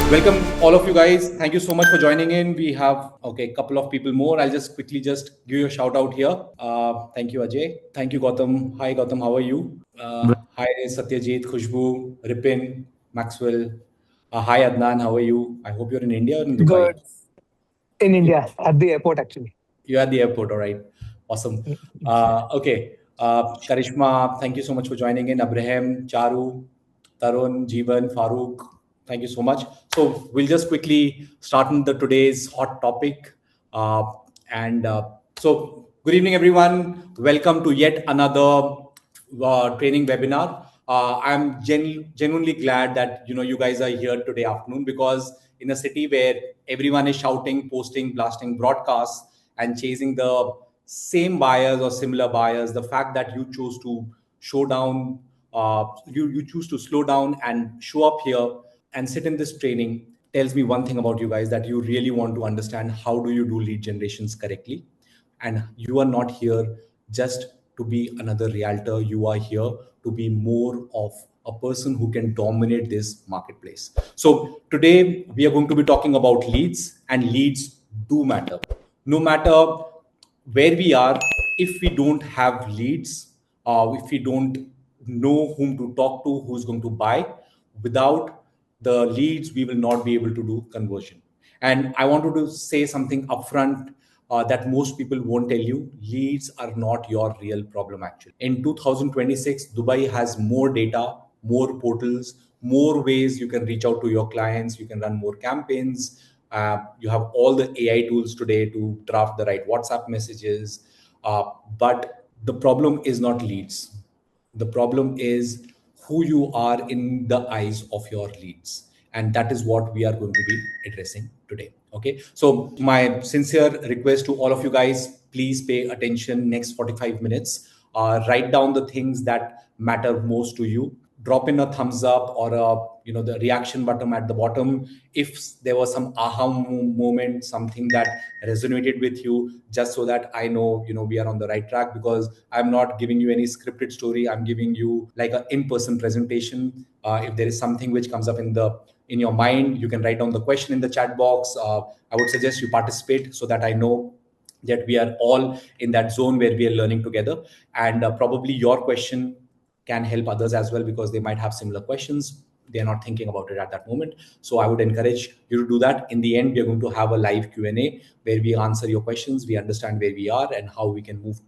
Welcome all of you guys. Thank you so much for joining in. We have a couple of people more. I'll just quickly give you a shout out here. Thank you, Ajay. Thank you, Gautam. Hi, Gautam. How are you? Hi, Satyajit, Khushbu, Ripin, Maxwell. Hi, Adnan. How are you? I hope you're in India or in Dubai. Good. In India, at the airport, actually. You're at the airport, all right. Awesome. Okay. Karishma, thank you so much for joining in. Abraham, Charu, Tarun, Jeevan, Farooq, thank you so much. So we'll just quickly start on the today's hot topic. And good evening, everyone. Welcome to yet another training webinar. I'm genuinely glad that you guys are here today afternoon, because in a city where everyone is shouting, posting, blasting broadcasts, and chasing the same buyers or similar buyers, the fact that you chose to show down, you choose to slow down and show up here and sit in this training tells me one thing about you guys, that you really want to understand how do you do lead generations correctly. And you are not here just to be another realtor. You are here to be more of a person who can dominate this marketplace. So today we are going to be talking about leads, and leads do matter. No matter where we are, if we don't have leads, if we don't know whom to talk to, who's going to buy, without the leads, we will not be able to do conversion. And I wanted to say something upfront that most people won't tell you. Leads are not your real problem, actually. In 2026, Dubai has more data, more portals, more ways you can reach out to your clients. You can run more campaigns. You have all the AI tools today to draft the right WhatsApp messages. But the problem is not leads. The problem is who you are in the eyes of your leads. And that is what we are going to be addressing today. Okay. So my sincere request to all of you guys, please pay attention next 45 minutes. Write down the things that matter most to you. Drop in a thumbs up or the reaction button at the bottom if there was some aha moment, something that resonated with you, just so that I know we are on the right track. Because I'm not giving you any scripted story. I'm giving you like an in-person presentation. If there is something which comes up in your mind, you can write down the question in the chat box. I would suggest you participate so that I know that we are all in that zone where we are learning together. And probably your question can help others as well, because they might have similar questions. They're not thinking about it at that moment. So I would encourage you to do that. In the end, we are going to have a live Q&A where we answer your questions. We understand where we are and how we can move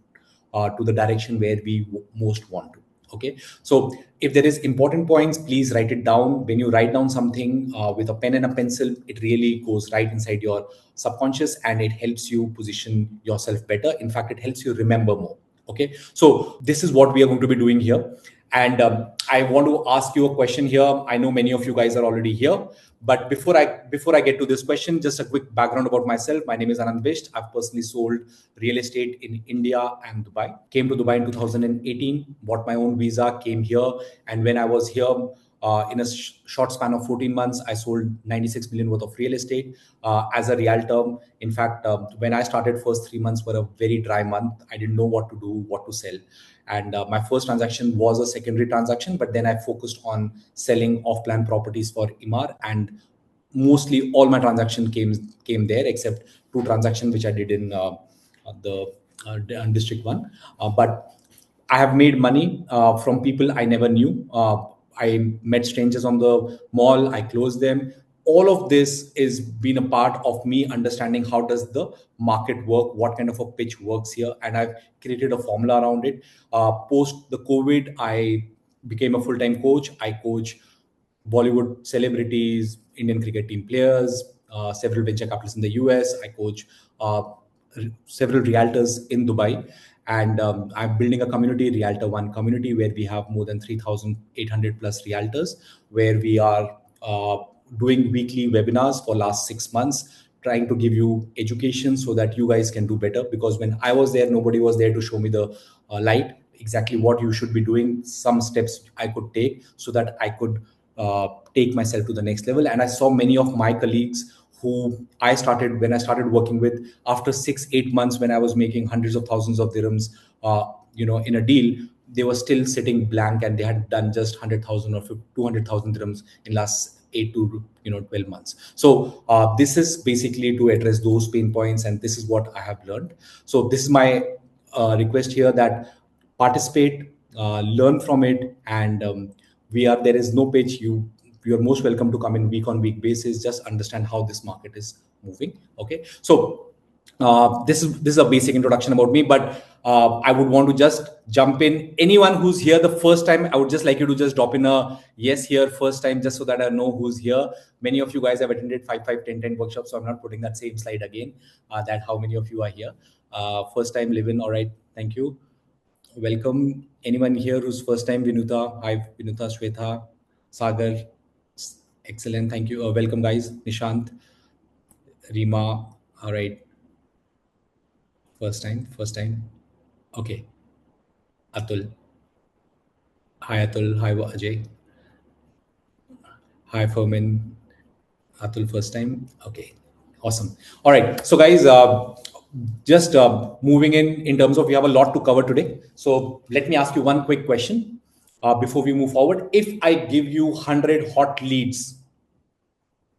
to the direction where we most want to. Okay. So if there is important points, please write it down. When you write down something with a pen and a pencil, it really goes right inside your subconscious, and it helps you position yourself better. In fact, it helps you remember more. Okay. So this is what we are going to be doing here. And I want to ask you a question here. I know many of you guys are already here, but before I get to this question, just a quick background about myself. My name is Aanant Bisht. I've personally sold real estate in India and Dubai. Came to Dubai in 2018, bought my own visa, came here. And when I was here, in a short span of 14 months, I sold 96 million worth of real estate as a realtor. In fact, when I started, first 3 months were a very dry month. I didn't know what to do, what to sell. And my first transaction was a secondary transaction, but then I focused on selling off-plan properties for Imar, and mostly all my transaction came there, except two transactions which I did in the District 1. But I have made money from people I never knew. I met strangers on the mall. I closed them. All of this is been a part of me understanding how does the market work, what kind of a pitch works here, and I've created a formula around it. Post the COVID, I became a full-time coach. I coach Bollywood celebrities, Indian cricket team players, several venture capitalists in the US. I coach several realtors in Dubai. And I'm building a community, Realtor One community, where we have more than 3,800 plus realtors, where we are doing weekly webinars for last 6 months, trying to give you education so that you guys can do better. Because when I was there, nobody was there to show me the light, exactly what you should be doing, some steps I could take so that I could take myself to the next level. And I saw many of my colleagues who when I started working with, after 6-8 months, when I was making hundreds of thousands of dirhams, in a deal, they were still sitting blank, and they had done just 100,000 or 200,000 dirhams in last 8 to 12 months. So this is basically to address those pain points, and this is what I have learned. So this is my request here, that participate, learn from it, and there is no pitch. You are most welcome to come in week on week basis, just understand how this market is moving. Okay, so this is a basic introduction about me, but I would want to just jump in. Anyone who's here the first time, I would just like you to just drop in a yes here first time, just so that I know who's here. Many of you guys have attended 5, 5, 10 workshops, so I'm not putting that same slide again. That how many of you are here. First time live in. All right, thank you. Welcome. Anyone here who's first time? Vinuta, hi Vinuta, Shweta, Sagar. Excellent, thank you. Welcome guys. Nishant, Rima. All right. First time. Okay. Atul. Hi Atul. Hi Ajay. Hi Fermin. Atul, first time. Okay. Awesome. All right. So guys, just moving in terms of, we have a lot to cover today. So let me ask you one quick question before we move forward. If I give you 100 hot leads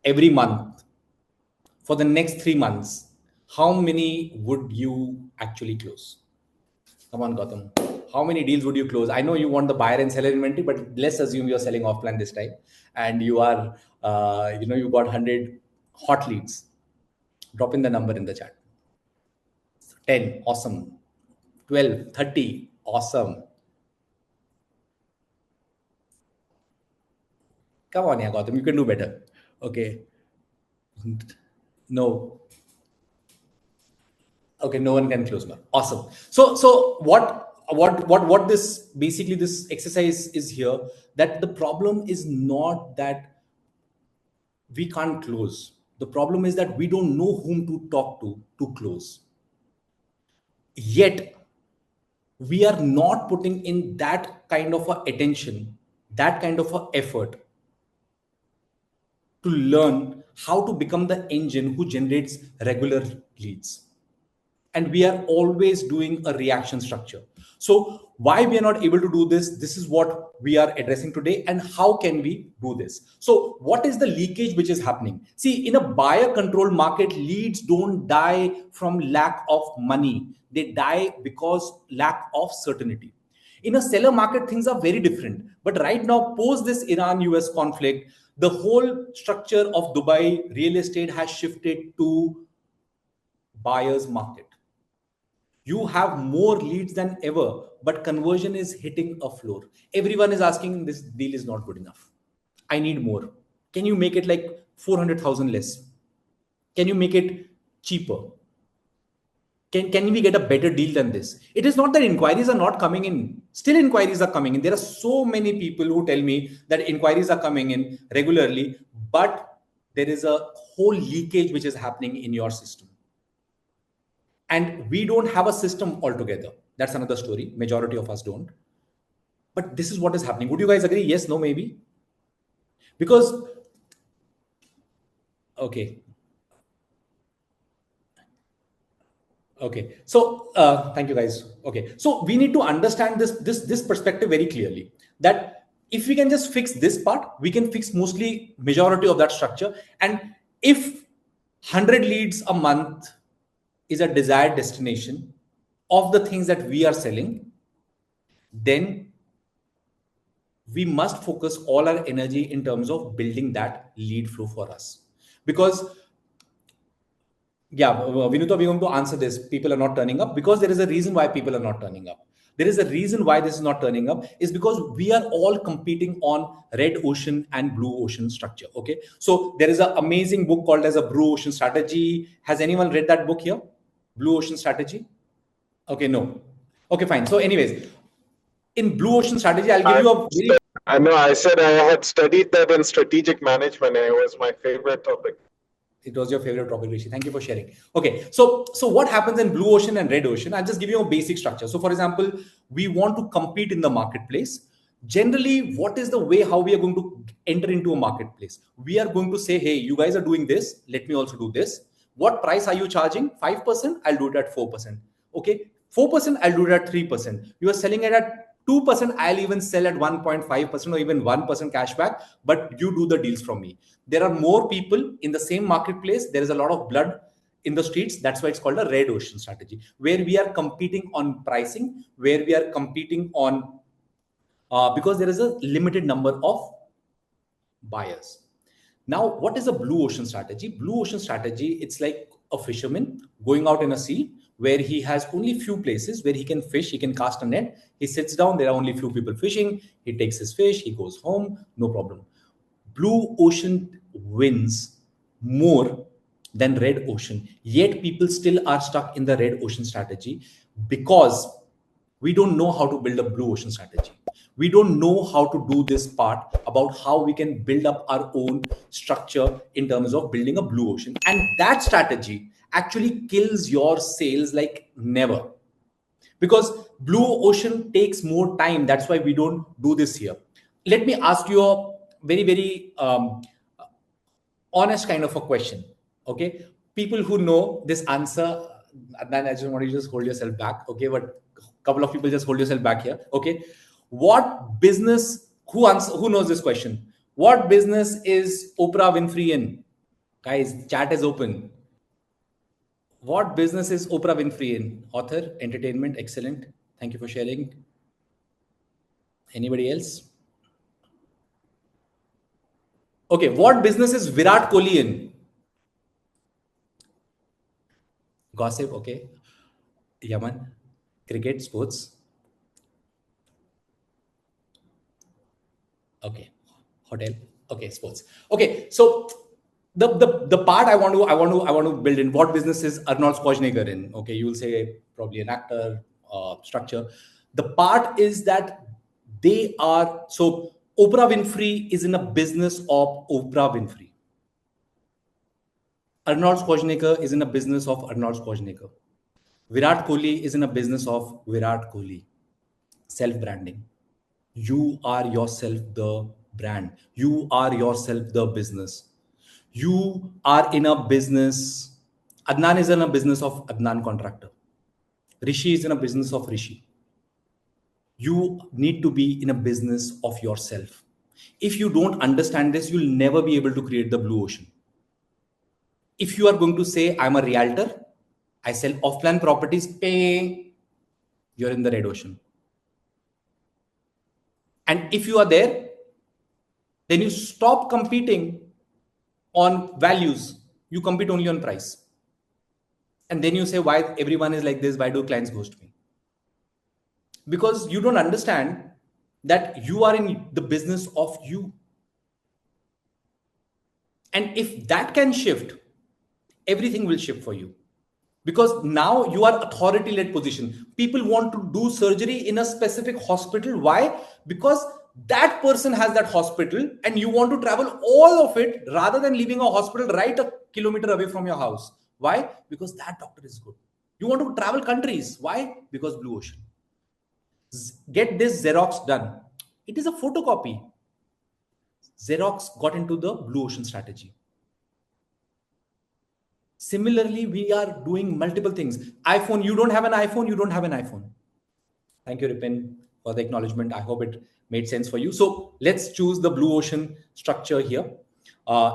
every month for the next 3 months, how many would you actually close? Come on, Gautam. How many deals would you close? I know you want the buyer and seller inventory, but let's assume you're selling off plan this time, and you are, you got 100 hot leads. Drop in the number in the chat. 10, awesome. 12, 30, awesome. Come on, yeah, Gautam, you can do better. Okay. No. Okay, no one can close more. Awesome. So what this basically, this exercise is here, that the problem is not that we can't close. The problem is that we don't know whom to talk to close. Yet we are not putting in that kind of a attention, that kind of a effort to learn how to become the engine who generates regular leads. And we are always doing a reaction structure. So why we are not able to do this is what we are addressing today, and how can we do this. So what is the leakage which is happening? See, in a buyer controlled market, leads don't die from lack of money, they die because lack of certainty. In a seller market, things are very different, but right now, post this Iran US conflict, the whole structure of Dubai real estate has shifted to buyer's market. You have more leads than ever, but conversion is hitting a floor. Everyone is asking, this deal is not good enough. I need more. Can you make it like 400,000 less? Can you make it cheaper? Can we get a better deal than this? It is not that inquiries are not coming in. Still inquiries are coming in. There are so many people who tell me that inquiries are coming in regularly, but there is a whole leakage which is happening in your system. And we don't have a system altogether. That's another story. Majority of us don't. But this is what is happening. Would you guys agree? Yes, no, maybe? Because, okay. Okay. So thank you guys. Okay. So we need to understand this perspective very clearly, that if we can just fix this part, we can fix mostly majority of that structure. And if 100 leads a month is a desired destination of the things that we are selling, then we must focus all our energy in terms of building that lead flow for us. Because, yeah, Vinuta, we're going to answer this. People are not turning up because there is a reason why people are not turning up. There is a reason why this is not turning up, is because we are all competing on red ocean and blue ocean structure. Okay. So there is an amazing book called as a Blue Ocean Strategy. Has anyone read that book here? Blue Ocean Strategy? Okay, no. Okay, fine. So anyways, in Blue Ocean Strategy, I'll give you a very... I know, I said I had studied that in strategic management, and it was my favorite topic. It was your favorite topic, Rishi. Thank you for sharing. Okay, so what happens in blue ocean and red ocean? I'll just give you a basic structure. So for example, we want to compete in the marketplace. Generally, what is the way how we are going to enter into a marketplace? We are going to say, hey, you guys are doing this. Let me also do this. What price are you charging? 5%? I'll do it at 4%. Okay, 4%, I'll do it at 3%. You are selling it at 2%, I'll even sell at 1.5% or even 1% cashback, but you do the deals from me. There are more people in the same marketplace. There is a lot of blood in the streets. That's why it's called a red ocean strategy, where we are competing on pricing, where we are competing on because there is a limited number of buyers. Now, what is a blue ocean strategy? Blue ocean strategy, it's like a fisherman going out in a sea where he has only few places where he can fish, he can cast a net, he sits down, there are only few people fishing, he takes his fish, he goes home, no problem. Blue ocean wins more than red ocean, yet people still are stuck in the red ocean strategy because we don't know how to build a blue ocean strategy. We don't know how to do this part about how we can build up our own structure in terms of building a blue ocean. And that strategy actually kills your sales like never. Because blue ocean takes more time. That's why we don't do this here. Let me ask you a very honest kind of a question. Okay, people who know this answer, then I just want you to just hold yourself back. Okay, but a couple of people just hold yourself back here. Okay, what business? Who knows this question? What business is Oprah Winfrey in? Guys, chat is open. What business is Oprah Winfrey in? Author, entertainment, excellent. Thank you for sharing. Anybody else? Okay, what business is Virat Kohli in? Gossip, okay. Yaman, cricket, sports. Okay, hotel. Okay, sports. Okay, so the part I want to build in, what business is Arnold Schwarzenegger in? Okay, you will say probably an actor, structure. The part is that they are, so Oprah Winfrey is in a business of Oprah Winfrey. Arnold Schwarzenegger is in a business of Arnold Schwarzenegger. Virat Kohli is in a business of Virat Kohli. Self-branding. You are yourself the brand. You are yourself the business. You are in a business. Adnan is in a business of Adnan contractor. Rishi is in a business of Rishi. You need to be in a business of yourself. If you don't understand this, you'll never be able to create the blue ocean. If you are going to say, I'm a realtor, I sell off-plan properties, pay, you're in the red ocean. And if you are there, then you stop competing on values. You compete only on price. And then you say, why everyone is like this? Why do clients ghost me? Because you don't understand that you are in the business of you. And if that can shift, everything will shift for you. Because now you are authority-led position. People want to do surgery in a specific hospital. Why? Because that person has that hospital and you want to travel all of it rather than leaving a hospital right a kilometer away from your house. Why? Because that doctor is good. You want to travel countries. Why? Because blue ocean. Get this Xerox done. It is a photocopy. Xerox got into the blue ocean strategy. Similarly, we are doing multiple things. iPhone, you don't have an iPhone, you don't have an iPhone. Thank you, Ripin, for the acknowledgement. I hope it made sense for you. So let's choose the blue ocean structure here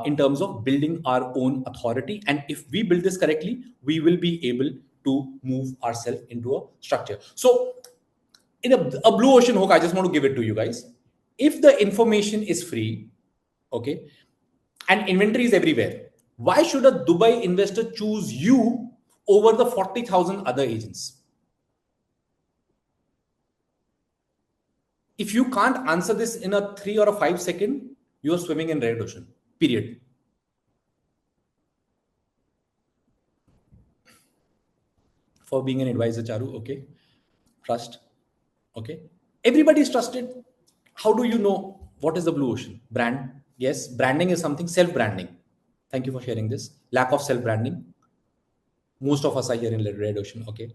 in terms of building our own authority. And if we build this correctly, we will be able to move ourselves into a structure. So in a blue ocean hook, I just want to give it to you guys. If the information is free, okay, and inventory is everywhere, why should a Dubai investor choose you over the 40,000 other agents? If you can't answer this in a 3 or a 5 second, you are swimming in red ocean, period. For being an advisor, Charu, okay. Trust, okay. Everybody is trusted. How do you know what is the blue ocean? Brand, yes. Branding is something, self-branding. Thank you for sharing this. Lack of self-branding. Most of us are here in red ocean, okay.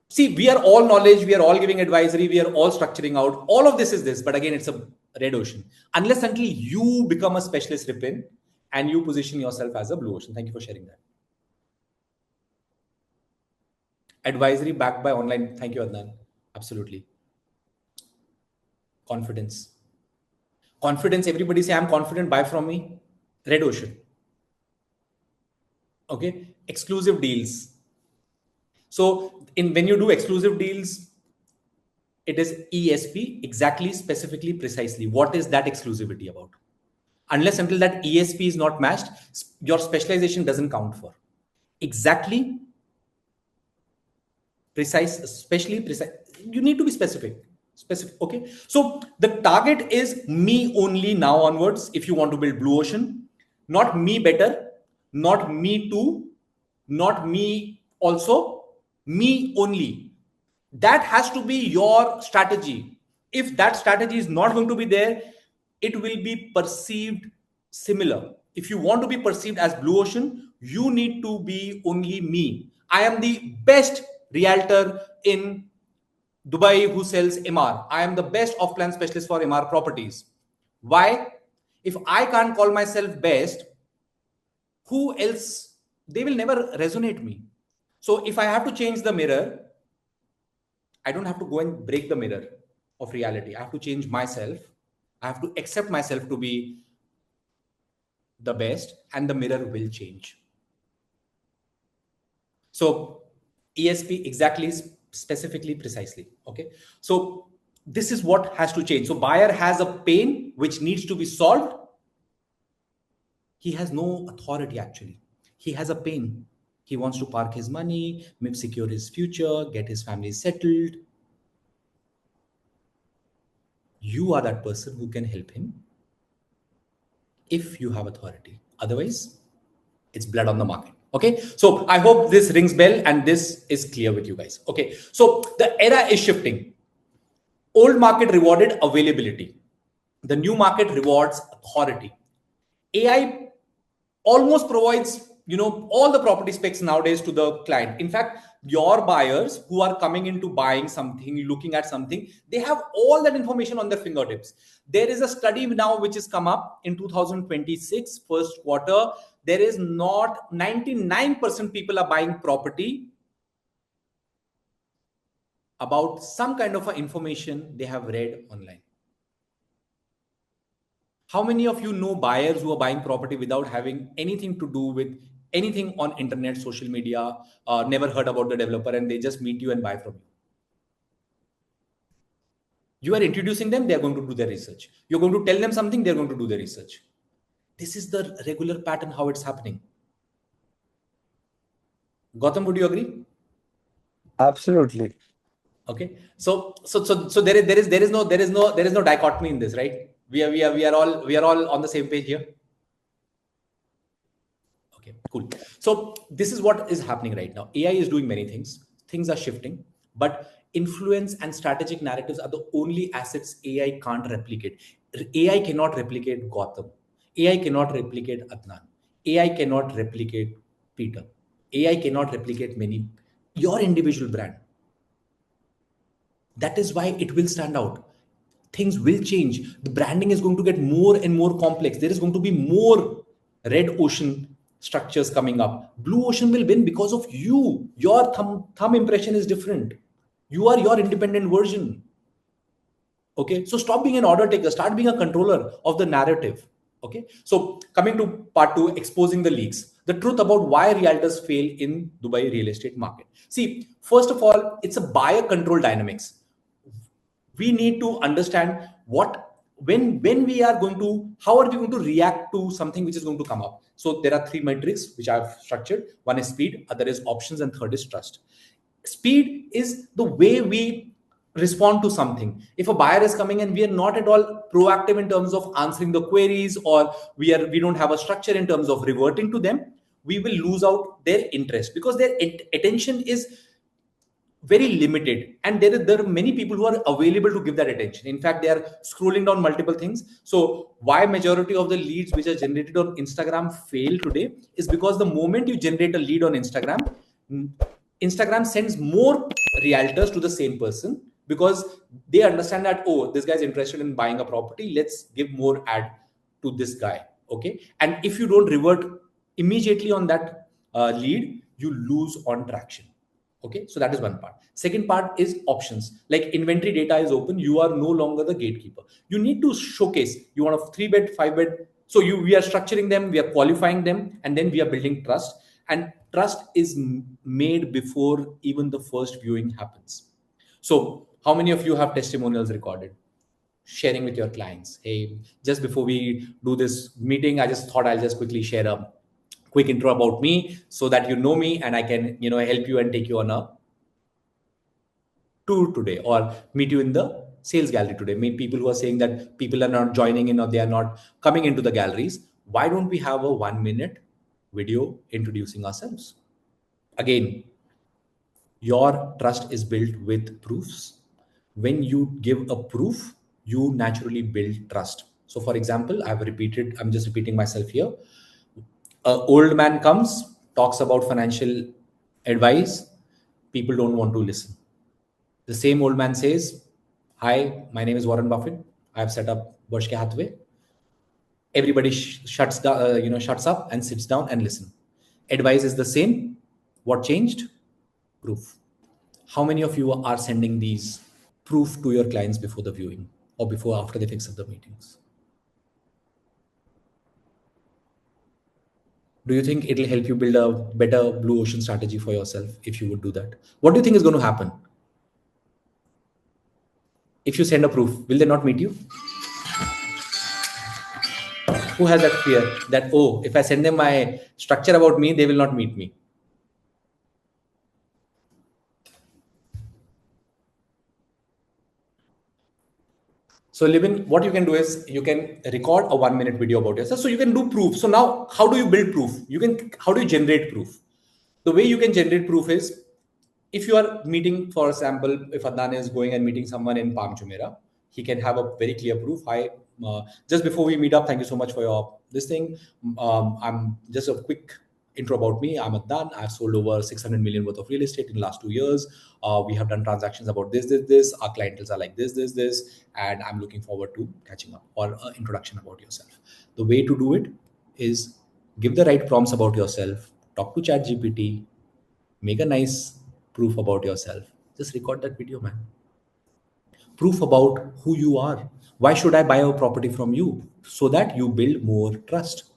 See, we are all knowledge, we are all giving advisory, we are all structuring out. All of this is this, but again, it's a red ocean. Unless until you become a specialist Ripin and you position yourself as a blue ocean. Thank you for sharing that. Advisory backed by online. Thank you, Adnan. Absolutely. Confidence. Confidence, everybody say, I'm confident, buy from me. Red ocean. Okay. Exclusive deals. So when you do exclusive deals, it is ESP, exactly, specifically, precisely. What is that exclusivity about? Unless until that ESP is not matched, your specialization doesn't count for. Exactly, precise, especially precise. You need to be specific. Specific. Okay. So the target is me only now onwards. If you want to build blue ocean, not me better, not me too, not me also, me only. That has to be your strategy. If that strategy is not going to be there, it will be perceived similar. If you want to be perceived as blue ocean, you need to be only me. I am the best realtor in Dubai who sells MR. I am the best off-plan specialist for MR properties. Why? If I can't call myself best, who else? They will never resonate me. So if I have to change the mirror, I don't have to go and break the mirror of reality. I have to change myself. I have to accept myself to be the best, and the mirror will change. So ESP, exactly, specifically, precisely. Okay. So this is what has to change. So buyer has a pain which needs to be solved. He has no authority actually. He has a pain. He wants to park his money, maybe secure his future, get his family settled. You are that person who can help him if you have authority. Otherwise, it's blood on the market. Okay. So I hope this rings bell and this is clear with you guys. Okay. So the era is shifting. Old market rewarded availability. The new market rewards authority. AI almost provides, all the property specs nowadays to the client. In fact, your buyers who are coming into buying something, looking at something, they have all that information on their fingertips. There is a study now which has come up in 2026 first quarter. There is not 99% people are buying property about some kind of information they have read online. How many of you know buyers who are buying property without having anything to do with anything on internet, social media, never heard about the developer, and they just meet you and buy from you? You are introducing them, they are going to do their research. You're going to tell them something, they're going to do their research. This is the regular pattern how it's happening. Gautam, would you agree? Absolutely. Okay. So there is no dichotomy in this, right? We are all on the same page here. Okay, cool. So this is what is happening right now. AI is doing many things. Things are shifting, but influence and strategic narratives are the only assets AI can't replicate. AI cannot replicate Gotham. AI cannot replicate Adnan. AI cannot replicate Peter. AI cannot replicate many. Your individual brand. That is why it will stand out. Things will change. The branding is going to get more and more complex. There is going to be more red ocean structures coming up. Blue ocean will win because of you. Your thumb impression is different. You are your independent version. Okay. So stop being an order taker. Start being a controller of the narrative. Okay. So coming to part 2, exposing the leaks. The truth about why realtors fail in Dubai real estate market. See, first of all, it's a buyer control dynamics. We need to understand when we are going to, how are we going to react to something which is going to come up. So there are 3 metrics which I've structured. One is speed, other is options, and third is trust. Speed is the way we respond to something. If a buyer is coming and we are not at all proactive in terms of answering the queries, or we don't have a structure in terms of reverting to them, we will lose out their interest because their attention is very limited, and there are many people who are available to give that attention. In fact, they are scrolling down multiple things. So why majority of the leads which are generated on Instagram fail today is because the moment you generate a lead on Instagram, Instagram sends more realtors to the same person because they understand that, oh, this guy's interested in buying a property, let's give more ad to this guy. Okay. And if you don't revert immediately on that lead, you lose on traction. Okay, so that is one part. Second part is options. Like inventory data is open, you are no longer the gatekeeper. You need to showcase. You want a 3-bed, 5-bed. So we are structuring them, we are qualifying them, and then we are building trust. And trust is made before even the first viewing happens. So how many of you have testimonials recorded? Sharing with your clients. Hey, just before we do this meeting, I just thought I'll just quickly share a quick intro about me so that you know me and I can, help you and take you on a tour today or meet you in the sales gallery today. Meet people who are saying that people are not joining in or they are not coming into the galleries. Why don't we have a 1-minute video introducing ourselves? Again, your trust is built with proofs. When you give a proof, you naturally build trust. So for example, I'm just repeating myself here. An old man comes, talks about financial advice. People don't want to listen. The same old man says, "Hi, my name is Warren Buffett. I've set up Berkshire Hathaway." Everybody shuts up and sits down and listen. Advice is the same. What changed? Proof. How many of you are sending these proof to your clients before the viewing or before after they fix up the meetings? Do you think it'll help you build a better blue ocean strategy for yourself if you would do that? What do you think is going to happen? If you send a proof, will they not meet you? Who has that fear that, oh, if I send them my structure about me, they will not meet me? So Libin, what you can do is you can record a 1-minute video about yourself. So you can do proof. So now how do you build proof? How do you generate proof? The way you can generate proof is if you are meeting, for example, if Adnan is going and meeting someone in Palm Jumeirah, he can have a very clear proof. Hi, just before we meet up, thank you so much for this thing. I'm just a quick intro about me. I'm Adnan. I've sold over 600 million worth of real estate in the last 2 years. We have done transactions about this. Our clientels are like this, and I'm looking forward to catching up or introduction about yourself. The way to do it is give the right prompts about yourself. Talk to ChatGPT. Make a nice proof about yourself. Just record that video, man. Proof about who you are. Why should I buy a property from you? So that you build more trust.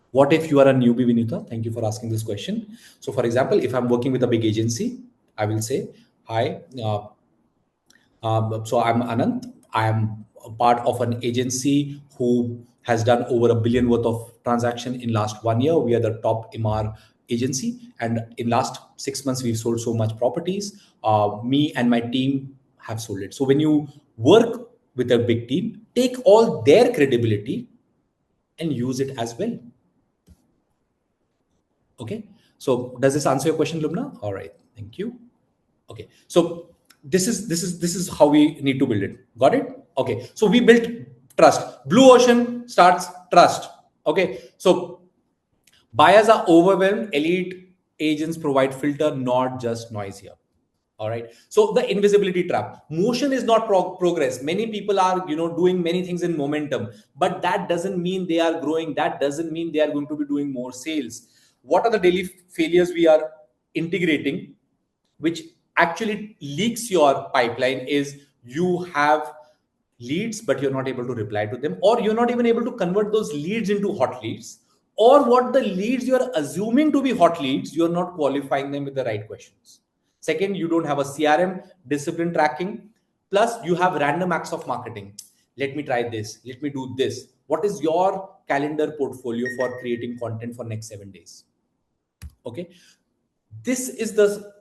What if you are a newbie, Vinita? Thank you for asking this question. So for example, if I'm working with a big agency, I will say, hi, so I'm Anant. I am a part of an agency who has done over $1 billion worth of transaction in last 1 year. We are the top MR agency, and in last 6 months we've sold so much properties. Me and my team have sold it. So when you work with a big team, take all their credibility and use it as well. Okay. So does this answer your question, Lubna? All right. Thank you. Okay. So this is how we need to build it. Got it? Okay. So we built trust. Blue ocean starts trust. Okay. So buyers are overwhelmed. Elite agents provide filter, not just noise here. All right. So the invisibility trap. Motion is not progress. Many people are, doing many things in momentum, but that doesn't mean they are growing. That doesn't mean they are going to be doing more sales. What are the daily failures we are integrating, which actually leaks your pipeline? Is you have leads, but you're not able to reply to them, or you're not even able to convert those leads into hot leads, or what the leads you're assuming to be hot leads, you're not qualifying them with the right questions. Second, you don't have a CRM discipline tracking. Plus, you have random acts of marketing. Let me try this. Let me do this. What is your calendar portfolio for creating content for next 7 days? Okay. This is the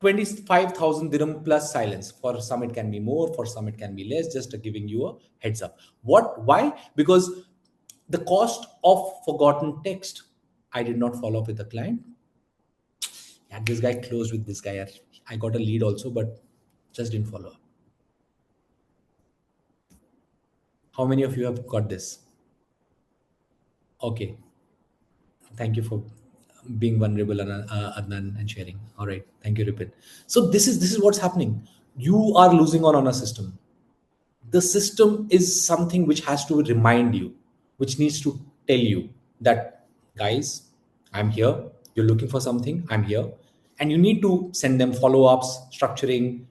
25,000 dirham plus silence. For some, it can be more. For some, it can be less. Just giving you a heads up. Why? Because the cost of forgotten text. I did not follow up with the client. Yeah, this guy closed with this guy. I got a lead also, but just didn't follow up. How many of you have got this? Okay. Thank you for being vulnerable, Adnan, and sharing. All right. Thank you, Ripin. So this is what's happening. You are losing on a system. The system is something which has to remind you, which needs to tell you that, guys, I'm here. You're looking for something. I'm here. and you need to send them follow-ups, structuring,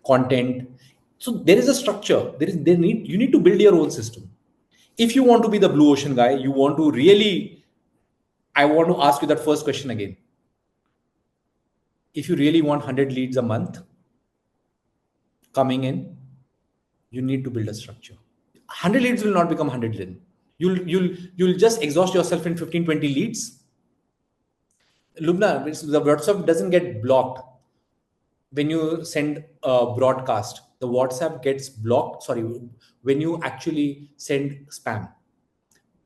content. So there is a structure. You need to build your own system. If you want to be the blue ocean guy, you want to really, I want to ask you that first question again. If you really want 100 leads a month coming in, you need to build a structure. 100 leads will not become 100 leads. You'll just exhaust yourself in 15, 20 leads. Lubna, the WhatsApp doesn't get blocked when you send a broadcast. The WhatsApp gets blocked, sorry, when you actually send spam.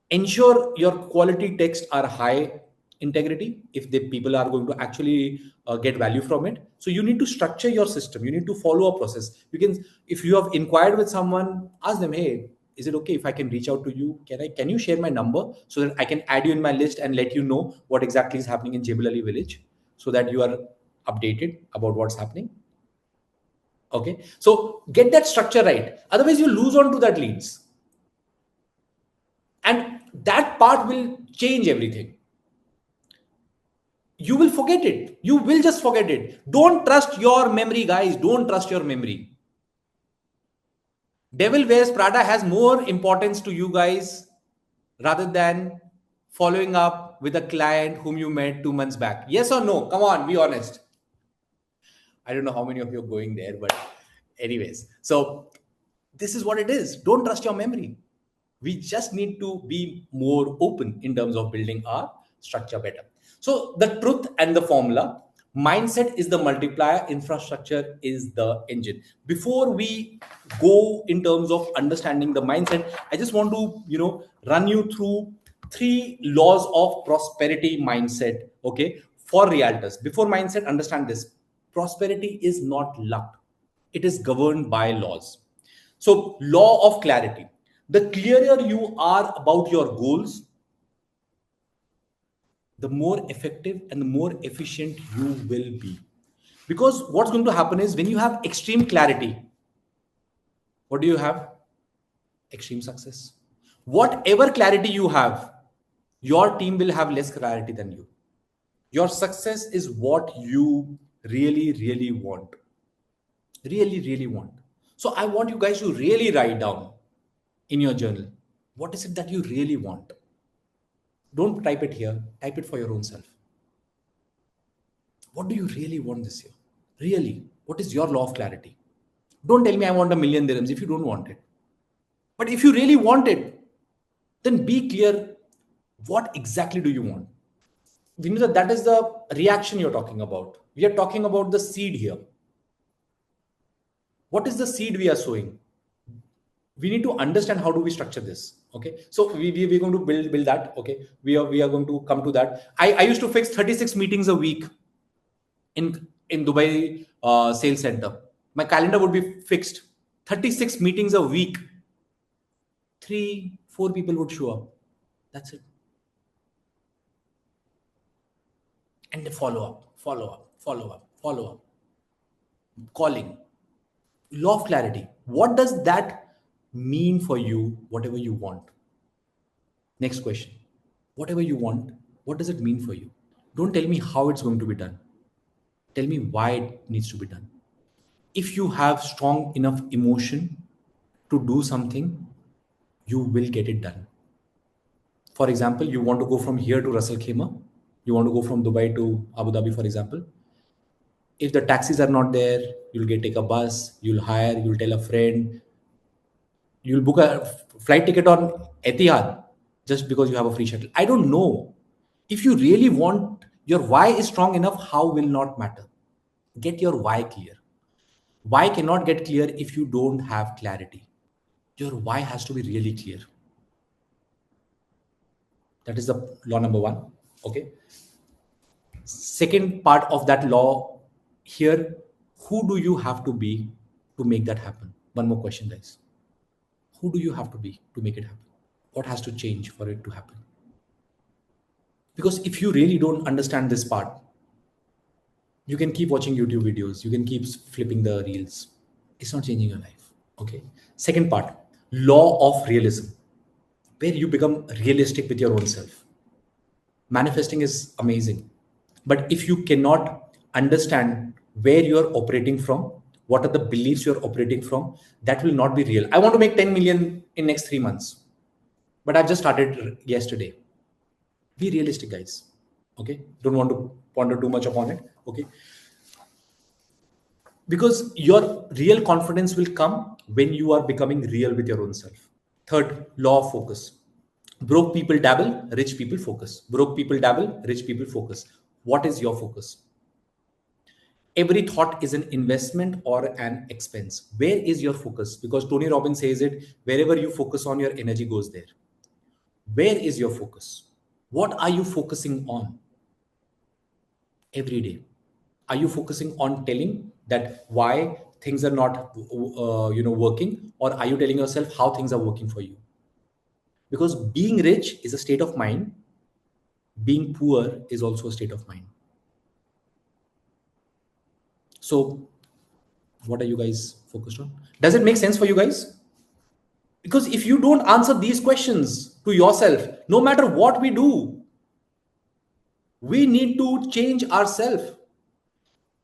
Ensure your quality texts are high integrity if the people are going to actually get value from it. So you need to structure your system. You need to follow a process. You can, if you have inquired with someone, ask them, hey, is it okay if I can reach out to you? Can you share my number so that I can add you in my list and let you know what exactly is happening in Jebel Ali village so that you are updated about what's happening? Okay, so get that structure right. Otherwise you lose on to that leads. And that part will change everything. You will forget it. You will just forget it. Don't trust your memory, guys. Don't trust your memory. Devil Wears Prada has more importance to you guys rather than following up with a client whom you met 2 months back. Yes or no? Come on, be honest. I don't know how many of you are going there, but anyways. So this is what it is. Don't trust your memory. We just need to be more open in terms of building our structure better. So the truth and the formula, mindset is the multiplier, infrastructure is the engine. Before we go in terms of understanding the mindset, I just want to, run you through 3 laws of prosperity mindset, okay, for realtors. Before mindset, understand this. Prosperity is not luck. It is governed by laws. So law of clarity. The clearer you are about your goals, the more effective and the more efficient you will be. Because what's going to happen is when you have extreme clarity, what do you have? Extreme success. Whatever clarity you have, your team will have less clarity than you. Your success is what you really, really want. Really, really want. So I want you guys to really write down in your journal, what is it that you really want? Don't type it here, type it for your own self. What do you really want this year? Really, what is your law of clarity? Don't tell me I want 1,000,000 dirhams if you don't want it. But if you really want it, then be clear, what exactly do you want? We know that is the reaction you're talking about. We are talking about the seed here. What is the seed we are sowing? We need to understand how do we structure this. Okay, so we're going to build that. Okay, we are going to come to that. I used to fix 36 meetings a week in Dubai sales center. My calendar would be fixed 36 meetings a week. 3, 4 people would show up. That's it. And they follow up. Calling. Law of clarity. What does that mean for you? Whatever you want. Next question. Whatever you want, what does it mean for you? Don't tell me how it's going to be done. Tell me why it needs to be done. If you have strong enough emotion to do something, you will get it done. For example, you want to go from here to Ras Al Khaimah. You want to go from Dubai to Abu Dhabi, for example. If the taxis are not there, you'll take a bus, you'll hire, you'll tell a friend, you'll book a flight ticket on Etihad just because you have a free shuttle. I don't know. If you really want, your why is strong enough, how will not matter. Get your why clear. Why cannot get clear if you don't have clarity. Your why has to be really clear. That is the law number 1. Okay. Second part of that law here, who do you have to be to make that happen? One more question, guys. Who do you have to be to make it happen? What has to change for it to happen? Because if you really don't understand this part, you can keep watching YouTube videos. You can keep flipping the reels. It's not changing your life. Okay. Second part, law of realism, where you become realistic with your own self. Manifesting is amazing. But if you cannot understand where you're operating from, what are the beliefs you're operating from, that will not be real. I want to make 10 million in next 3 months, but I've just started yesterday. Be realistic, guys. Okay, don't want to ponder too much upon it. Okay, because your real confidence will come when you are becoming real with your own self. Third, law of focus. Broke people dabble, rich people focus. Broke people dabble, rich people focus. What is your focus? Every thought is an investment or an expense. Where is your focus? Because Tony Robbins says it, wherever you focus on, your energy goes there. Where is your focus? What are you focusing on every day? Are you focusing on telling that why things are not working, or are you telling yourself how things are working for you? Because being rich is a state of mind, being poor is also a state of mind. So what are you guys focused on? Does it make sense for you guys? Because if you don't answer these questions to yourself, no matter what we do, we need to change ourselves.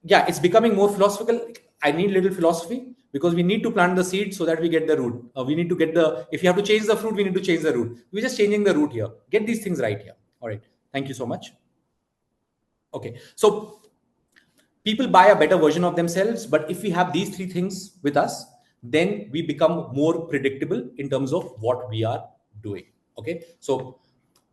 Yeah, it's becoming more philosophical. I need little philosophy, because we need to plant the seed so that we get the root. We need to get if you have to change the fruit, we need to change the root. We're just changing the root here. Get these things right here. All right. Thank you so much. Okay. So people buy a better version of themselves, but if we have these three things with us, then we become more predictable in terms of what we are doing. Okay. So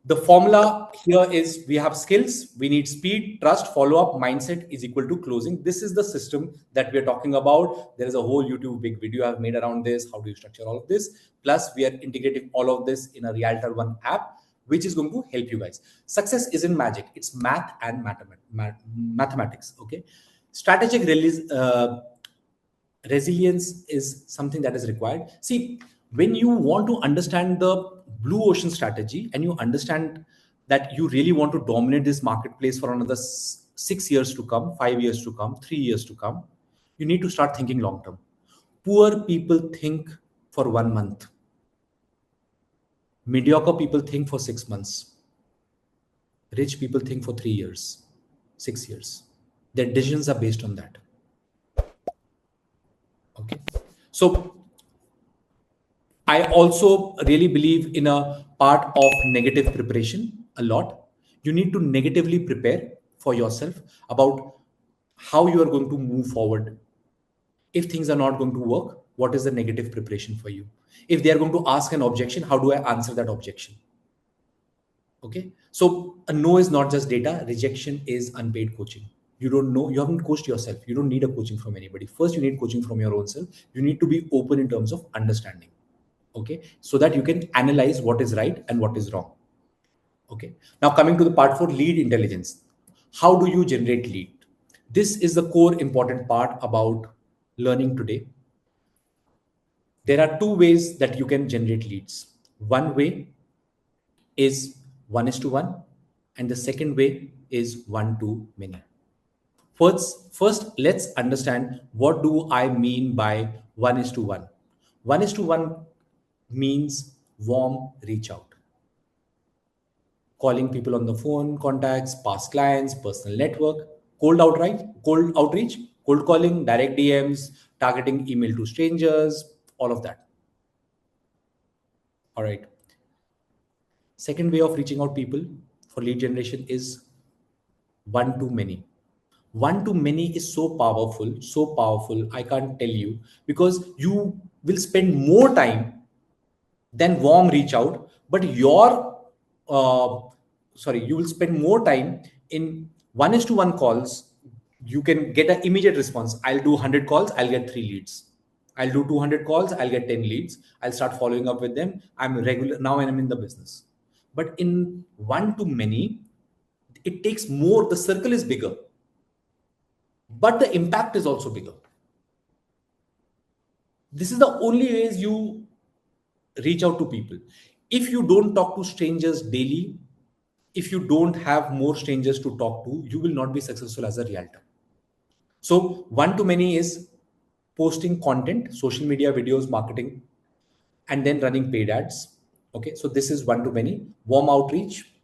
the formula here is, we have skills, we need speed, trust, follow-up, mindset is equal to closing. This is the system that we're talking about. There is a whole YouTube big video I've made around this. How do you structure all of this? Plus, we are integrating all of this in a Realtor One app, which is going to help you guys. Success isn't magic. It's math and mathematics. Okay. Strategic resilience is something that is required. See, when you want to understand the blue ocean strategy, and you understand that you really want to dominate this marketplace for another 6 years to come, 5 years to come, 3 years to come, you need to start thinking long term. Poor people think for 1 month. Mediocre people think for 6 months. Rich people think for 3 years, 6 years. Their decisions are based on that. Okay. So I also really believe in a part of negative preparation a lot. You need to negatively prepare for yourself about how you are going to move forward. If things are not going to work, what is the negative preparation for you? If they are going to ask an objection, how do I answer that objection? Okay. So a no is not just data. Rejection is unpaid coaching. You don't know, you haven't coached yourself. You don't need a coaching from anybody. First, you need coaching from your own self. You need to be open in terms of understanding. Okay, so that you can analyze what is right and what is wrong. Okay, now coming to the part 4, lead intelligence. How do you generate lead? This is the core important part about learning today. There are two ways that you can generate leads. One way is 1:1, and the second way is 1:many. First, let's understand, what do I mean by 1:1. 1:1 means warm reach out. Calling people on the phone, contacts, past clients, personal network. Cold outreach, cold calling, direct DMs, targeting email to strangers, all of that. All right. Second way of reaching out people for lead generation is 1:many. 1:many is so powerful, I can't tell you, because you will spend more time than warm reach out, but you will spend more time in 1:1 calls. You can get an immediate response. I'll do 100 calls, I'll get 3 leads. I'll do 200 calls, I'll get 10 leads. I'll start following up with them. I'm regular now, and I'm in the business. But in 1:many, it takes more. The circle is bigger, but the impact is also bigger. This is the only ways you reach out to people. If you don't talk to strangers daily, if you don't have more strangers to talk to, you will not be successful as a realtor. So 1:many is posting content, social media videos, marketing, and then running paid ads. Okay, so this is 1:many. Warm outreach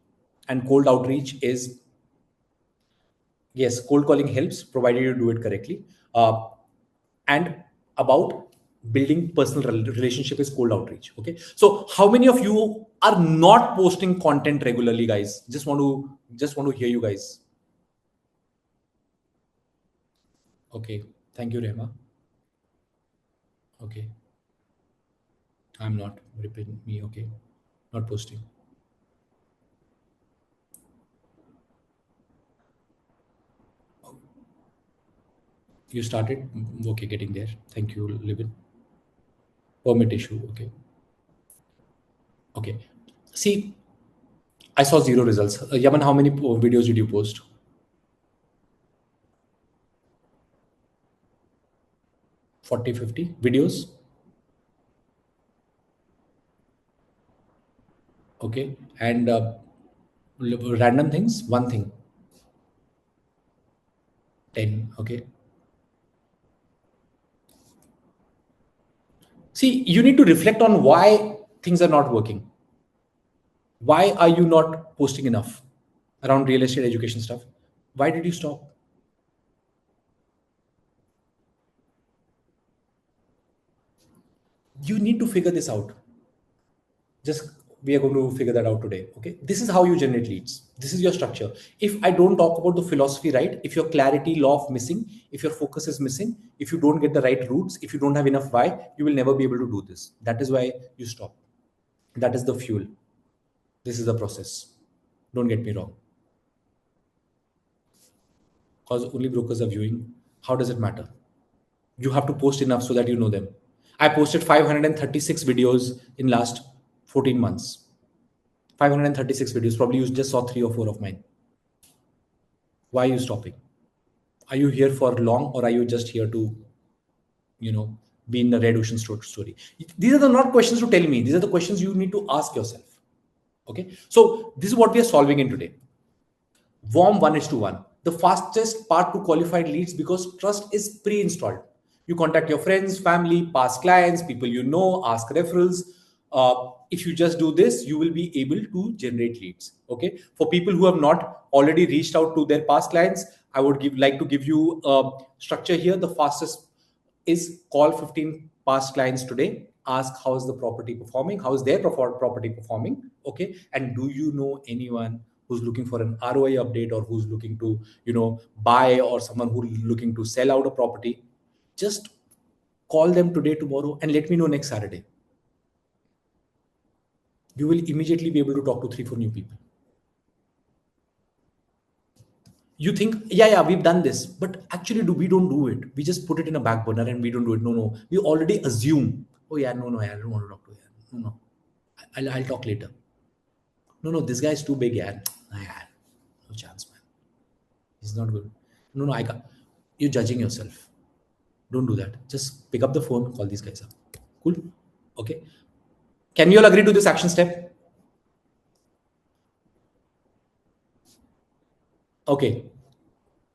and cold outreach is Yes, cold calling helps provided you do it correctly. And about building personal relationship is cold outreach. Okay, so how many of you are not posting content regularly, guys? Just want to hear you guys. Okay, thank you, Rehma. Okay, I'm not repeating me. Okay, not posting. You started. Okay, getting there. Thank you, Livin. Permit issue. Okay. Okay. See, I saw zero results. Yaman, how many videos did you post? 40, 50 videos? Okay. And random things? One thing. 10. Okay. See, you need to reflect on why things are not working. Why are you not posting enough around real estate education stuff? Why did you stop? You need to figure this out. Just we are going to figure that out today. Okay, this is how you generate leads. This is your structure. If I don't talk about the philosophy right, if your clarity law of missing, if your focus is missing, if you don't get the right roots, if you don't have enough why, you will never be able to do this. That is why you stop. That is the fuel. This is the process. Don't get me wrong, because only brokers are viewing. How does it matter? You have to post enough so that you know them. I posted 536 videos in last 14 months. 536 videos. Probably you just saw 3 or 4 of mine. Why are you stopping? Are you here for long, or are you just here to, be in the red ocean story? These are the not questions to tell me. These are the questions you need to ask yourself. Okay. So this is what we are solving in today. Warm 1:1. The fastest part to qualified leads, because trust is pre-installed. You contact your friends, family, past clients, people you know, ask referrals. If you just do this, you will be able to generate leads. Okay. For people who have not already reached out to their past clients, I would like to give you a structure here. The fastest is call 15 past clients today, ask how is the property performing, how is their property performing. Okay. And do you know anyone who's looking for an ROI update, or who's looking to buy, or someone who's looking to sell out a property? Just call them today, tomorrow, and let me know next Saturday. You will immediately be able to talk to 3-4 new people. You think, yeah, we've done this, but actually we don't do it. We just put it in a back burner and we don't do it. No, we already assume, oh yeah, no, I don't want to talk to him. No, I'll talk later. No, this guy is too big. Yeah, no chance, man. He's not good. No, I can't. You're judging yourself. Don't do that. Just pick up the phone, call these guys up. Cool. Okay. Can you all agree to this action step? Okay.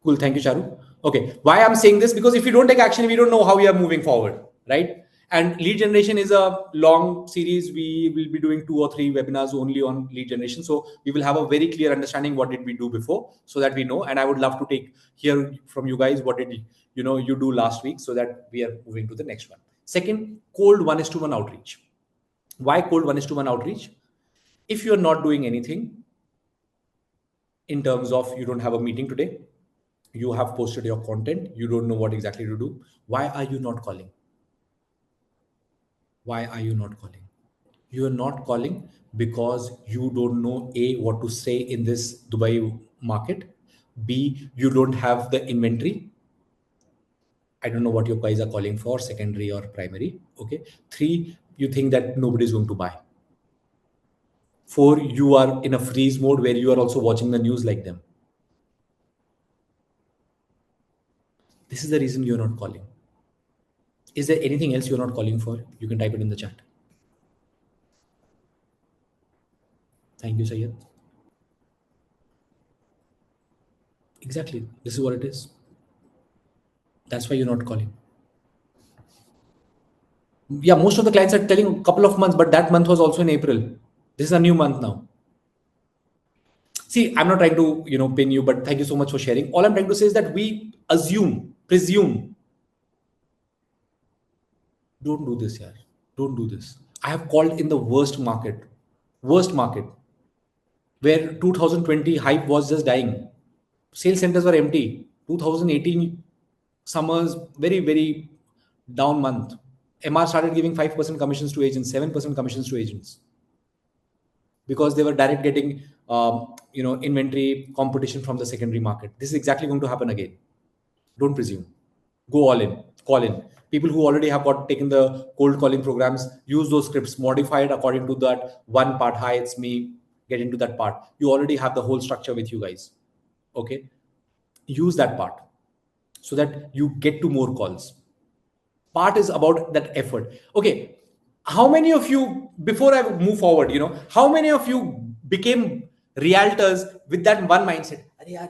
Cool. Thank you, Charu. Okay. Why I'm saying this? Because if you don't take action, we don't know how we are moving forward, right? And lead generation is a long series. We will be doing 2 or 3 webinars only on lead generation. So we will have a very clear understanding what did we do before, so that we know. And I would love to hear from you guys what did you do last week, so that we are moving to the next one. Second, cold 1:1 outreach. Why cold 1:1 outreach? If you're not doing anything in terms of you don't have a meeting today, you have posted your content, you don't know what exactly to do, why are you not calling? Why are you not calling? You are not calling because you don't know A, what to say in this Dubai market. B, you don't have the inventory. I don't know what your guys are calling for, secondary or primary. Okay. 3, you think that nobody's going to buy. 4, you are in a freeze mode where you are also watching the news like them. This is the reason you're not calling. Is there anything else you're not calling for? You can type it in the chat. Thank you, Sayed. Exactly. This is what it is. That's why you're not calling. Yeah, most of the clients are telling a couple of months, but that month was also in April. This is a new month now. See, I'm not trying to, pin you, but thank you so much for sharing. All I'm trying to say is that we presume. Don't do this, yaar. Don't do this. I have called in the worst market, where 2020 hype was just dying. Sales centers were empty. 2018 summers, very, very down month. MR started giving 5% commissions to agents, 7% commissions to agents, because they were direct getting inventory competition from the secondary market. This is exactly going to happen again. Don't presume. Go all in. Call in. People who already have taken the cold calling programs, use those scripts, modify it according to that one part. Hi, it's me. Get into that part. You already have the whole structure with you guys. Okay. Use that part so that you get to more calls. Part is about that effort. Okay. How many of you, before I move forward, how many of you became realtors with that one mindset? Arey yaar,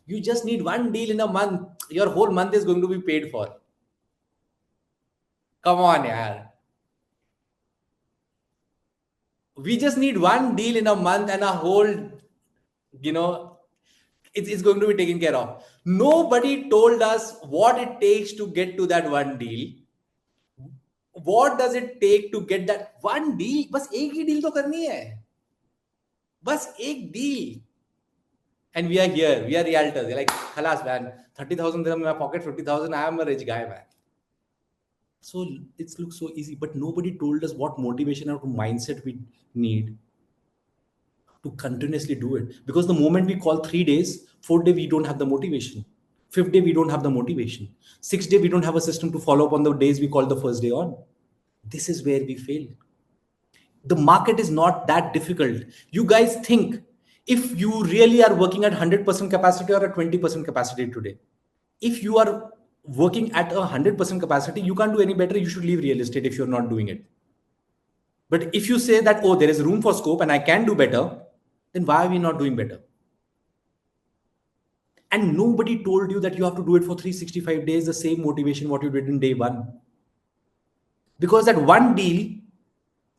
you just need one deal in a month. Your whole month is going to be paid for. Come on, yaar. We just need one deal in a month and a whole, it's going to be taken care of. Nobody told us what it takes to get to that one deal. What does it take to get that one deal? बस एक ही deal तो करनी है. बस एक deal. And we are here. We are realtors. You're like, khalas, man. 30,000 dirham in my pocket, 50,000. I am a rich guy, man. So it looks so easy, but nobody told us what motivation or mindset we need to continuously do it. Because the moment we call 3 days, 4th day, we don't have the motivation. 5th day, we don't have the motivation. 6th day, we don't have a system to follow up on the days we call the first day on. This is where we fail. The market is not that difficult. You guys think, if you really are working at 100% capacity or at 20% capacity today, if you are working at 100% capacity, you can't do any better. You should leave real estate if you're not doing it. But if you say that, oh, there is room for scope and I can do better, then why are we not doing better? And nobody told you that you have to do it for 365 days, the same motivation what you did in day one. Because that one deal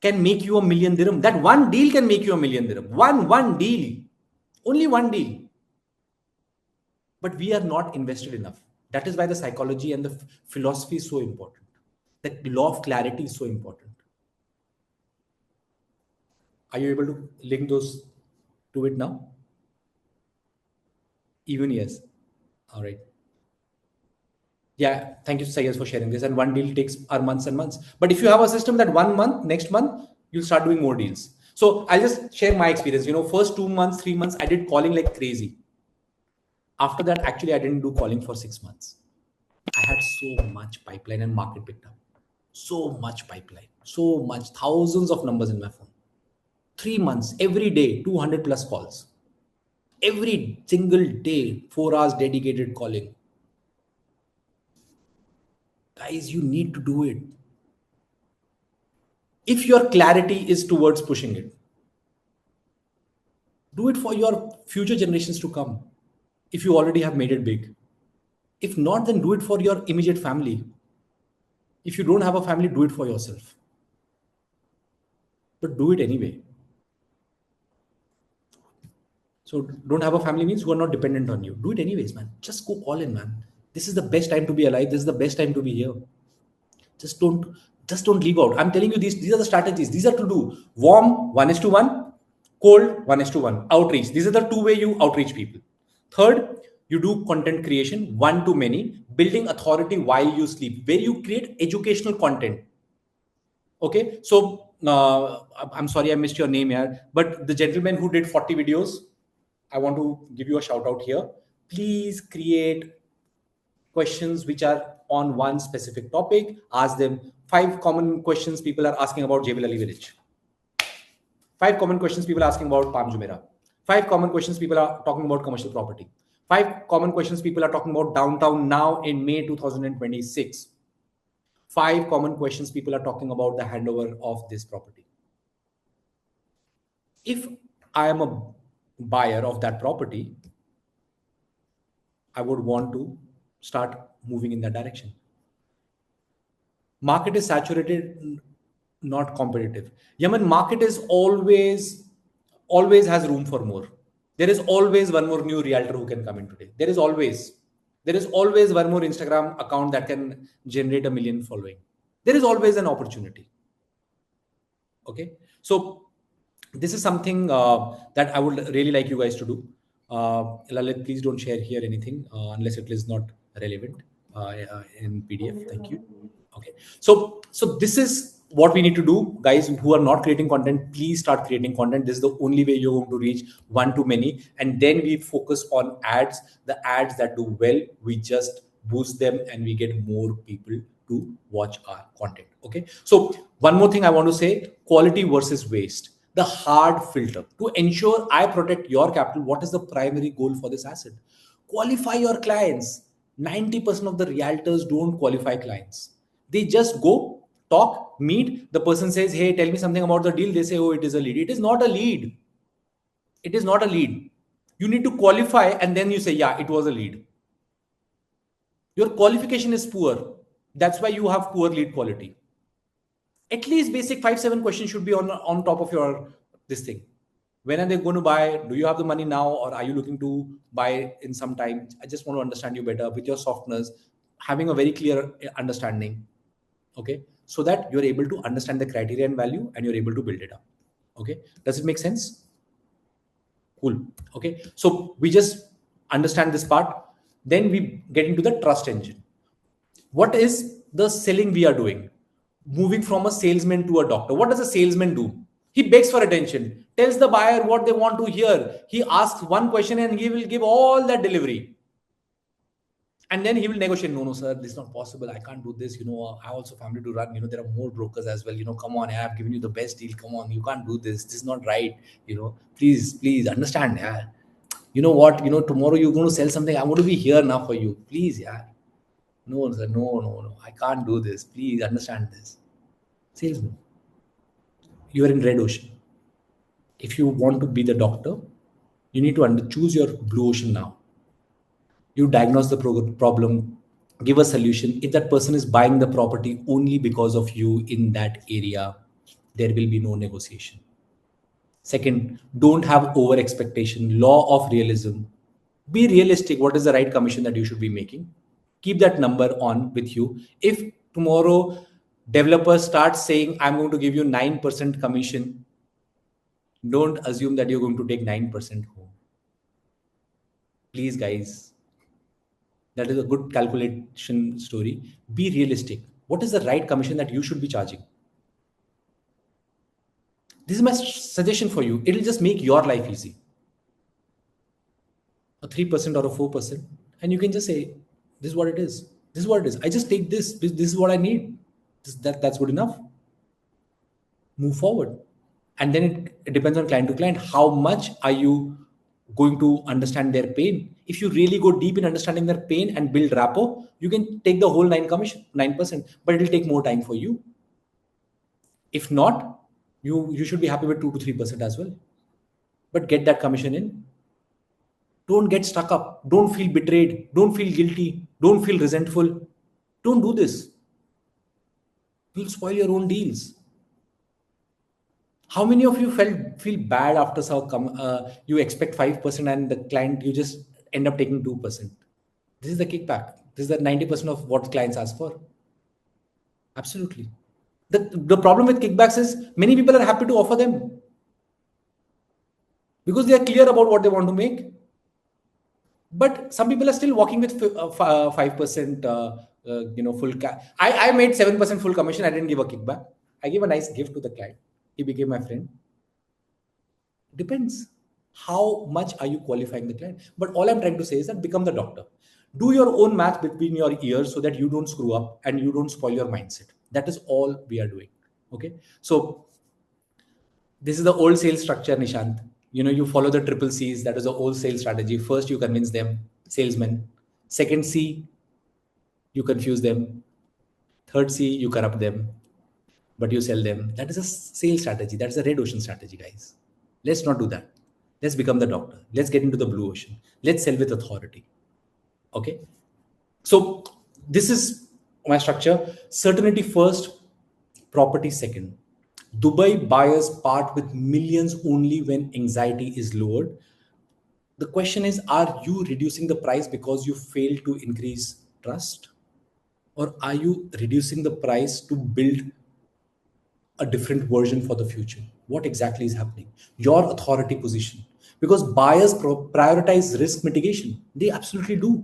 can make you $1 million dirham. That one deal can make you $1 million dirham. One deal. Only one deal. But we are not invested enough. That is why the psychology and the philosophy is so important. That law of clarity is so important. Are you able to link those to it now? Even yes. All right. Yeah, thank you, Sayed, for sharing this. And one deal takes our months and months. But if you have a system that 1 month, next month, you'll start doing more deals. So I'll just share my experience. First 2 months, 3 months, I did calling like crazy. After that, actually, I didn't do calling for 6 months. I had so much pipeline and market picked up. So much pipeline, so much, thousands of numbers in my phone. 3 months, every day, 200 plus calls. Every single day, 4 hours dedicated calling. Guys, you need to do it. If your clarity is towards pushing it, do it for your future generations to come. If you already have made it big. If not, then do it for your immediate family. If you don't have a family, do it for yourself. But do it anyway. So don't have a family means who are not dependent on you. Do it anyways, man. Just go all in, man. This is the best time to be alive. This is the best time to be here. Just don't leave out. I'm telling you, these are the strategies. These are to do. Warm, 1:1. Cold, 1:1. Outreach. These are the 2 way you outreach people. Third, you do content creation, 1 to many, building authority while you sleep, where you create educational content. Okay. So I'm sorry, I missed your name here, but the gentleman who did 40 videos, I want to give you a shout out here. Please create questions which are on one specific topic. Ask them 5 common questions people are asking about Jebel Ali village. 5 common questions people are asking about Palm Jumeirah. 5 common questions people are talking about commercial property. 5 common questions people are talking about downtown now in May 2026. 5 common questions people are talking about the handover of this property. If I am a buyer of that property, I would want to start moving in that direction. Market is saturated, not competitive. Yemen market is always has room for more. There is always one more new realtor who can come in today. There is always one more Instagram account that can generate 1 million following. There is always an opportunity. Okay. So this is something that I would really like you guys to do. Lalit, please don't share here anything unless it is not relevant in PDF. Thank you. Okay. So this is what we need to do, guys who are not creating content. Please start creating content. This is the only way you're going to reach one to many. And then we focus on ads. The ads that do well, we just boost them and we get more people to watch our content. Okay. So one more thing I want to say: quality versus waste. The hard filter to ensure I protect your capital. What is the primary goal for this asset? Qualify your clients. 90% of the realtors don't qualify clients. They just go, talk, meet. The person says, hey, tell me something about the deal. They say, oh, it is a lead. It is not a lead. It is not a lead. You need to qualify and then you say, yeah, it was a lead. Your qualification is poor. That's why you have poor lead quality. At least basic 5-7 questions should be on top of your this thing. When are they going to buy? Do you have the money now, or are you looking to buy in some time? I just want to understand you better with your softness, having a very clear understanding. Okay, so that you're able to understand the criteria and value, and you're able to build it up. Okay, does it make sense? Cool. Okay, so we just understand this part. Then we get into the trust engine. What is the selling we are doing? Moving from a salesman to a doctor. What does a salesman do? He begs for attention, tells the buyer what they want to hear. He asks one question and he will give all that delivery. And then he will negotiate. No, sir, this is not possible. I can't do this. I also family to run. There are more brokers as well. Come on, I have given you the best deal. Come on, you can't do this. This is not right. Please understand. Yeah. You know what? Tomorrow you're going to sell something. I'm going to be here now for you. Please, yeah. No, sir, no. I can't do this. Please understand this. Salesman, you are in red ocean. If you want to be the doctor, you need to choose your blue ocean now. You diagnose the problem, give a solution. If that person is buying the property only because of you in that area, there will be no negotiation. Second, don't have over expectation. Law of realism. Be realistic. What is the right commission that you should be making? Keep that number on with you. If tomorrow developer starts saying, I'm going to give you 9% commission, don't assume that you're going to take 9% home. Please, guys, that is a good calculation story. Be realistic. What is the right commission that you should be charging? This is my suggestion for you. It'll just make your life easy. A 3% or a 4%. And you can just say, this is what it is. This is what it is. I just take this. This is what I need. That's good enough. Move forward. And then it depends on client to client. How much are you going to understand their pain? If you really go deep in understanding their pain and build rapport, you can take the whole 9%, but it'll take more time for you. If not, you should be happy with 2 to 3% as well. But get that commission in. Don't get stuck up. Don't feel betrayed. Don't feel guilty. Don't feel resentful. Don't do this. You'll spoil your own deals. How many of you feel bad after you expect 5% and the client, you just end up taking 2%? This is the kickback. This is the 90% of what clients ask for. Absolutely. The problem with kickbacks is many people are happy to offer them because they are clear about what they want to make. But some people are still walking with 5%, full cash. I made 7% full commission. I didn't give a kickback. I gave a nice gift to the client. He became my friend. Depends. How much are you qualifying the client? But all I'm trying to say is that become the doctor. Do your own math between your ears so that you don't screw up and you don't spoil your mindset. That is all we are doing. Okay. So this is the old sales structure, Nishant. You follow the triple C's. That is the old sales strategy. First, you convince them, salesman. Second C, you confuse them. Third C, you corrupt them, but you sell them. That is a sales strategy. That's a red ocean strategy, guys. Let's not do that. Let's become the doctor. Let's get into the blue ocean. Let's sell with authority. Okay. So this is my structure. Certainty first, property second. Dubai buyers part with millions only when anxiety is lowered. The question is, are you reducing the price because you failed to increase trust? Or are you reducing the price to build a different version for the future? What exactly is happening? Your authority position. Because buyers prioritize risk mitigation. They absolutely do.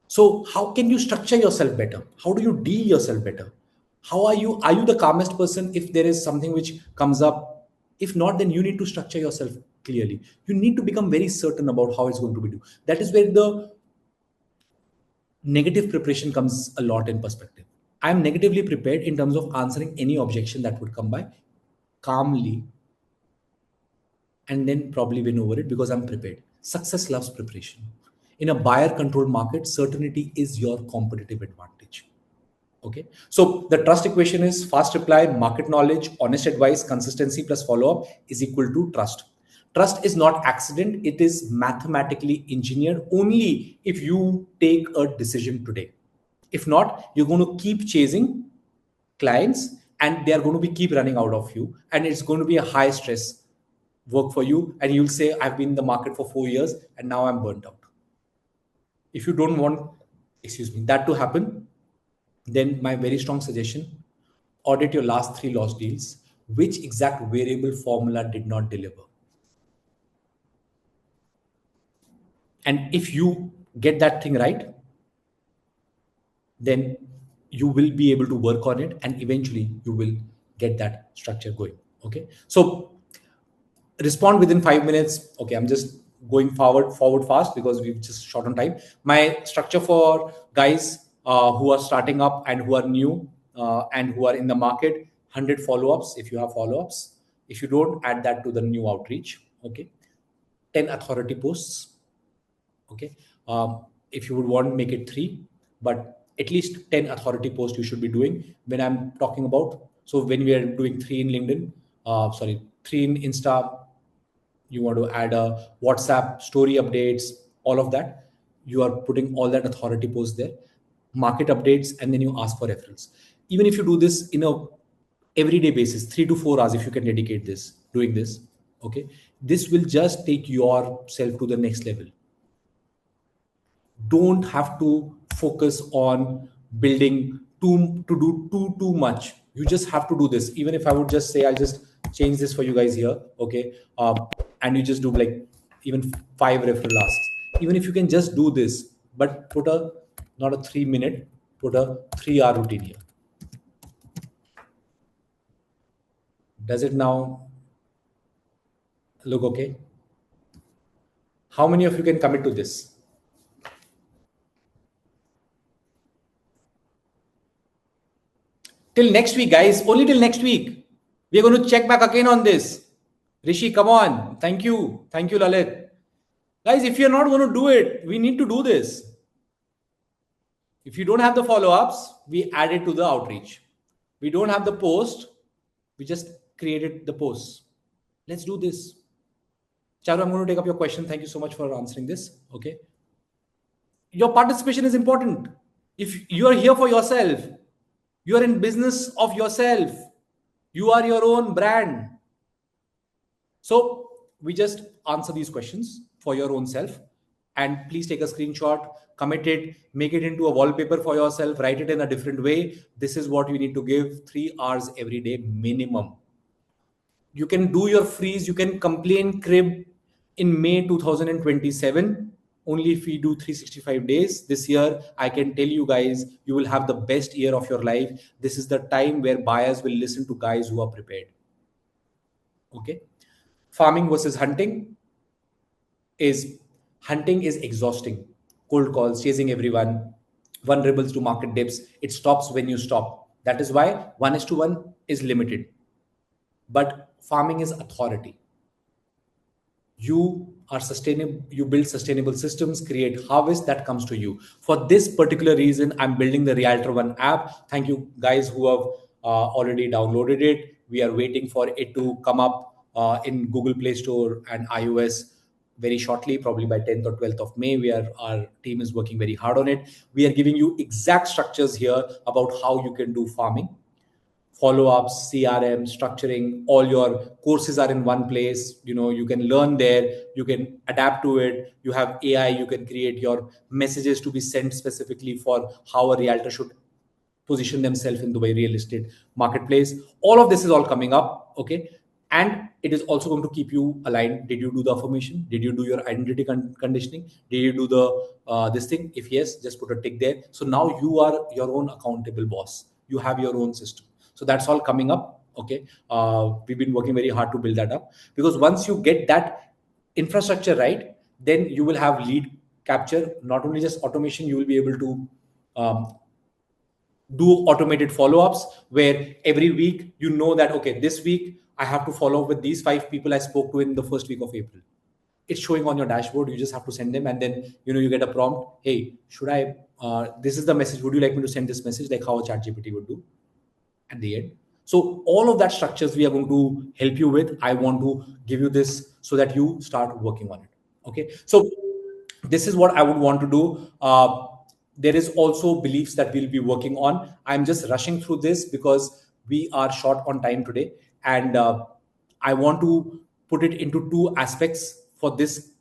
So how can you structure yourself better? How do you deal yourself better? How are you the calmest person if there is something which comes up? If not, then you need to structure yourself clearly. You need to become very certain about how it's going to be done. That is where the negative preparation comes a lot in perspective. I am negatively prepared in terms of answering any objection that would come by calmly and then probably win over it because I'm prepared. Success loves preparation. In a buyer controlled market, certainty is your competitive advantage. Okay. So the trust equation is fast reply, market knowledge, honest advice, consistency plus follow up is equal to trust. Trust is not accident. It is mathematically engineered only if you take a decision today. If not, you're going to keep chasing clients and they are going to be keep running out of you. And it's going to be a high stress work for you. And you'll say, I've been in the market for 4 years and now I'm burnt out. If you don't want, that to happen, then my very strong suggestion, audit your last 3 lost deals. Which exact variable formula did not deliver? And if you get that thing right, then you will be able to work on it and eventually you will get that structure going. Okay. So respond within 5 minutes. Okay. I'm just going forward fast because we've just short on time. My structure for guys who are starting up and who are new and who are in the market, 100 follow-ups. If you have follow-ups, if you don't, add that to the new outreach. Okay. 10 authority posts. Okay. If you would want, make it 3, but at least 10 authority posts you should be doing when I'm talking about. So when we are doing 3 in LinkedIn, 3 in Insta, you want to add a WhatsApp story updates, all of that. You are putting all that authority posts there, market updates, and then you ask for referrals. Even if you do this in a everyday basis, 3 to 4 hours, if you can dedicate this, doing this, okay, this will just take yourself to the next level. Don't have to focus on building too much. You just have to do this. Even if I would just say, I'll just change this for you guys here. Okay. And you just do like even 5 referral asks. Even if you can just do this, but put a, not a 3-minute, put a 3-hour routine here. Does it now look okay? How many of you can commit to this? Till next week, guys. Only till next week. We are going to check back again on this. Rishi, come on. Thank you. Thank you, Lalit. Guys, if you're not going to do it, we need to do this. If you don't have the follow-ups, we add it to the outreach. We don't have the post. We just created the posts. Let's do this. Charu, I'm going to take up your question. Thank you so much for answering this. Okay. Your participation is important. If you are here for yourself, you are in business of yourself. You are your own brand. So we just answer these questions for your own self. And please take a screenshot, commit it, make it into a wallpaper for yourself, write it in a different way. This is what you need to give 3 hours every day minimum. You can do your freeze. You can complain crib in May 2027. Only if we do 365 days this year, I can tell you guys, you will have the best year of your life. This is the time where buyers will listen to guys who are prepared. Okay. Farming versus hunting is exhausting. Cold calls, chasing everyone, vulnerables to market dips. It stops when you stop. That is why 1:1 is limited. But farming is authority. You are sustainable, you build sustainable systems, create harvest that comes to you. For this particular reason, I'm building the Realtor One app. Thank you guys who have already downloaded it. We are waiting for it to come up in Google Play Store and iOS very shortly, probably by 10th or 12th of May. Our team is working very hard on it. We are giving you exact structures here about how you can do farming. follow-ups, CRM, structuring, all your courses are in one place. You can learn there, you can adapt to it. You have AI, you can create your messages to be sent specifically for how a realtor should position themselves in the way real estate marketplace. All of this is all coming up, okay? And it is also going to keep you aligned. Did you do the affirmation? Did you do your identity conditioning? Did you do the this thing? If yes, just put a tick there. So now you are your own accountable boss. You have your own system. So that's all coming up, okay? We've been working very hard to build that up, because once you get that infrastructure right, then you will have lead capture. Not only just automation, you will be able to do automated follow-ups, where every week that, okay, this week I have to follow up with these 5 people I spoke to in the first week of April. It's showing on your dashboard. You just have to send them, and then you get a prompt. Hey, should I this is the message, would you like me to send this message, like how a chat GPT would do at the end? So all of that structures we are going to help you with. I want to give you this so that you start working on it, okay? So this is what I would want to do. There is also beliefs that we'll be working on. I'm just rushing through this because we are short on time today, and I want to put it into 2 aspects for this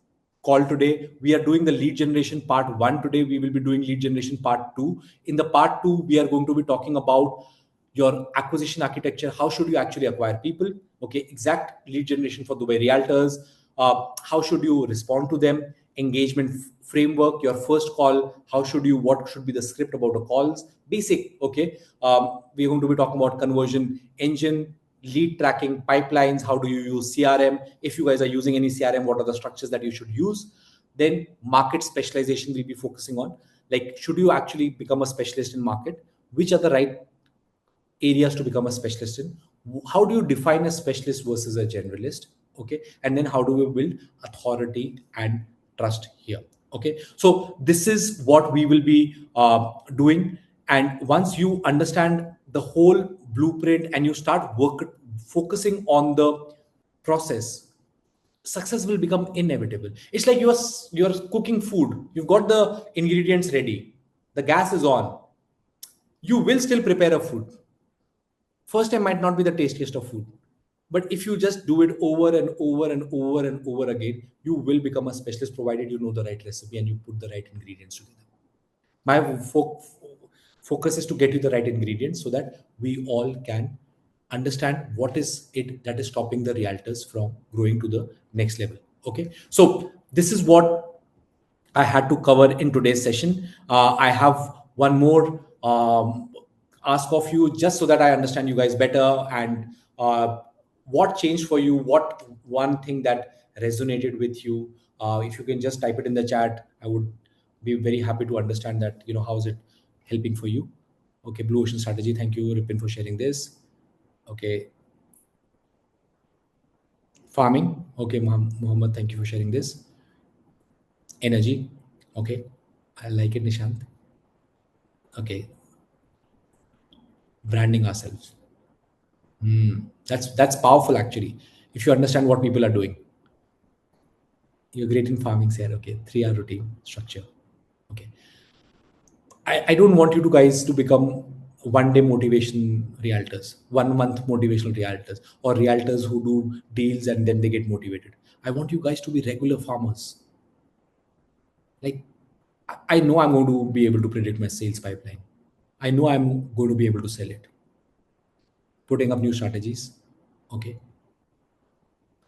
call today. We are doing the lead generation part 1 today. We will be doing lead generation part 2. In the part 2, we are going to be talking about your acquisition architecture. How should you actually acquire people? Okay, exact lead generation for Dubai Realtors. How should you respond to them? Engagement framework, your first call, what should be the script about the calls? Basic, okay? We're going to be talking about conversion engine, lead tracking, pipelines. How do you use CRM? If you guys are using any CRM, what are the structures that you should use? Then market specialization we'll be focusing on. Like, should you actually become a specialist in market? Which are the right areas to become a specialist in? How do you define a specialist versus a generalist? Okay, and then how do we build authority and trust here? Okay, so this is what we will be doing. And once you understand the whole blueprint and you start focusing on the process, success will become inevitable. It's like you're cooking food. You've got the ingredients ready, the gas is on, you will still prepare a food. First time might not be the tastiest of food, but if you just do it over and over and over and over again, you will become a specialist, provided you know the right recipe and you put the right ingredients together. My focus is to get you the right ingredients so that we all can understand what is it that is stopping the realtors from growing to the next level. Okay, so this is what I had to cover in today's session. I have one more ask of you, just so that I understand you guys better, and what changed for you, what one thing that resonated with you. If you can just type it in the chat, I would be very happy to understand that, how is it helping for you. Okay, Blue Ocean Strategy, thank you, Ripin, for sharing this. Okay, farming, okay, Muhammad, thank you for sharing this. Energy, okay, I like it, Nishant. Okay, branding ourselves. That's powerful, actually, if you understand what people are doing. You're great in farming, sir. Okay, 3-hour routine structure. Okay, I don't want you to guys to become one-day motivation realtors, 1 month motivational realtors, or realtors who do deals and then they get motivated. I want you guys to be regular farmers. Like, I know I'm going to be able to predict my sales pipeline. I know I'm going to be able to sell it. Putting up new strategies. Okay.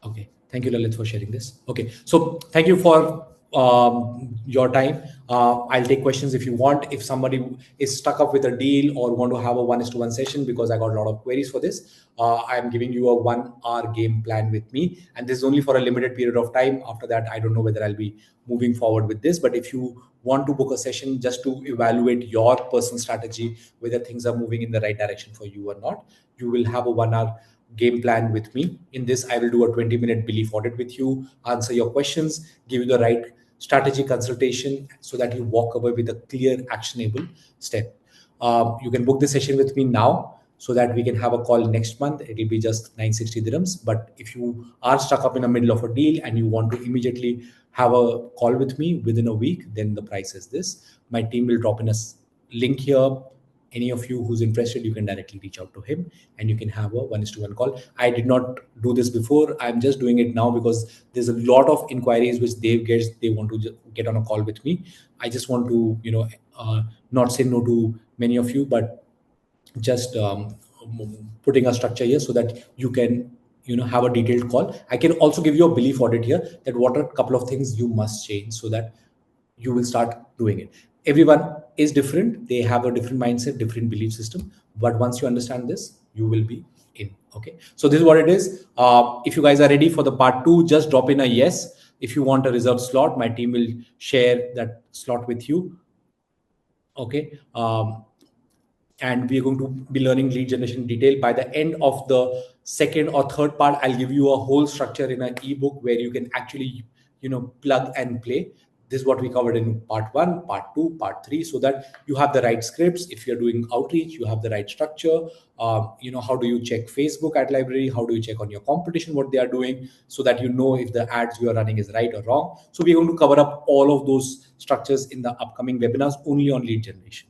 Okay. Thank you, Lalit, for sharing this. Okay. So thank you for your time. I'll take questions if you want. If somebody is stuck up with a deal or want to have a 1:1 session, because I got a lot of queries for this, I'm giving you a 1-hour game plan with me. And this is only for a limited period of time. After that, I don't know whether I'll be moving forward with this. But if you want to book a session just to evaluate your personal strategy, whether things are moving in the right direction for you or not, you will have a 1-hour game plan with me. In this, I will do a 20-minute belief audit with you, answer your questions, give you the right strategy consultation so that you walk away with a clear, actionable step. You can book the session with me now so that we can have a call next month. It will be just 960 dirhams. But if you are stuck up in the middle of a deal and you want to immediately have a call with me within a week, then the price is this. My team will drop in a link here any of you who's interested, you can directly reach out to him and you can have a 1:1 call. I did not do this before. I'm just doing it now because there's a lot of inquiries which Dave gets. They want to get on a call with me. I just want to, not say no to many of you, but just putting a structure here so that you can have a detailed call. I can also give you a belief audit here, that what are a couple of things you must change so that you will start doing it. Everyone is different, they have a different mindset, different belief system, but once you understand this, you will be in. Okay, so this is what it is. If you guys are ready for the part 2, just drop in a yes. If you want a reserved slot, my team will share that slot with you. Okay, and we're going to be learning lead generation in detail. By the end of the second or third part, I'll give you a whole structure in an ebook where you can actually plug and play. This is what we covered in part 1, part 2, part 3, so that you have the right scripts. If you're doing outreach, you have the right structure. How do you check Facebook ad library? How do you check on your competition what they are doing, so that you know if the ads you are running is right or wrong. So we're going to cover up all of those structures in the upcoming webinars only on lead generation.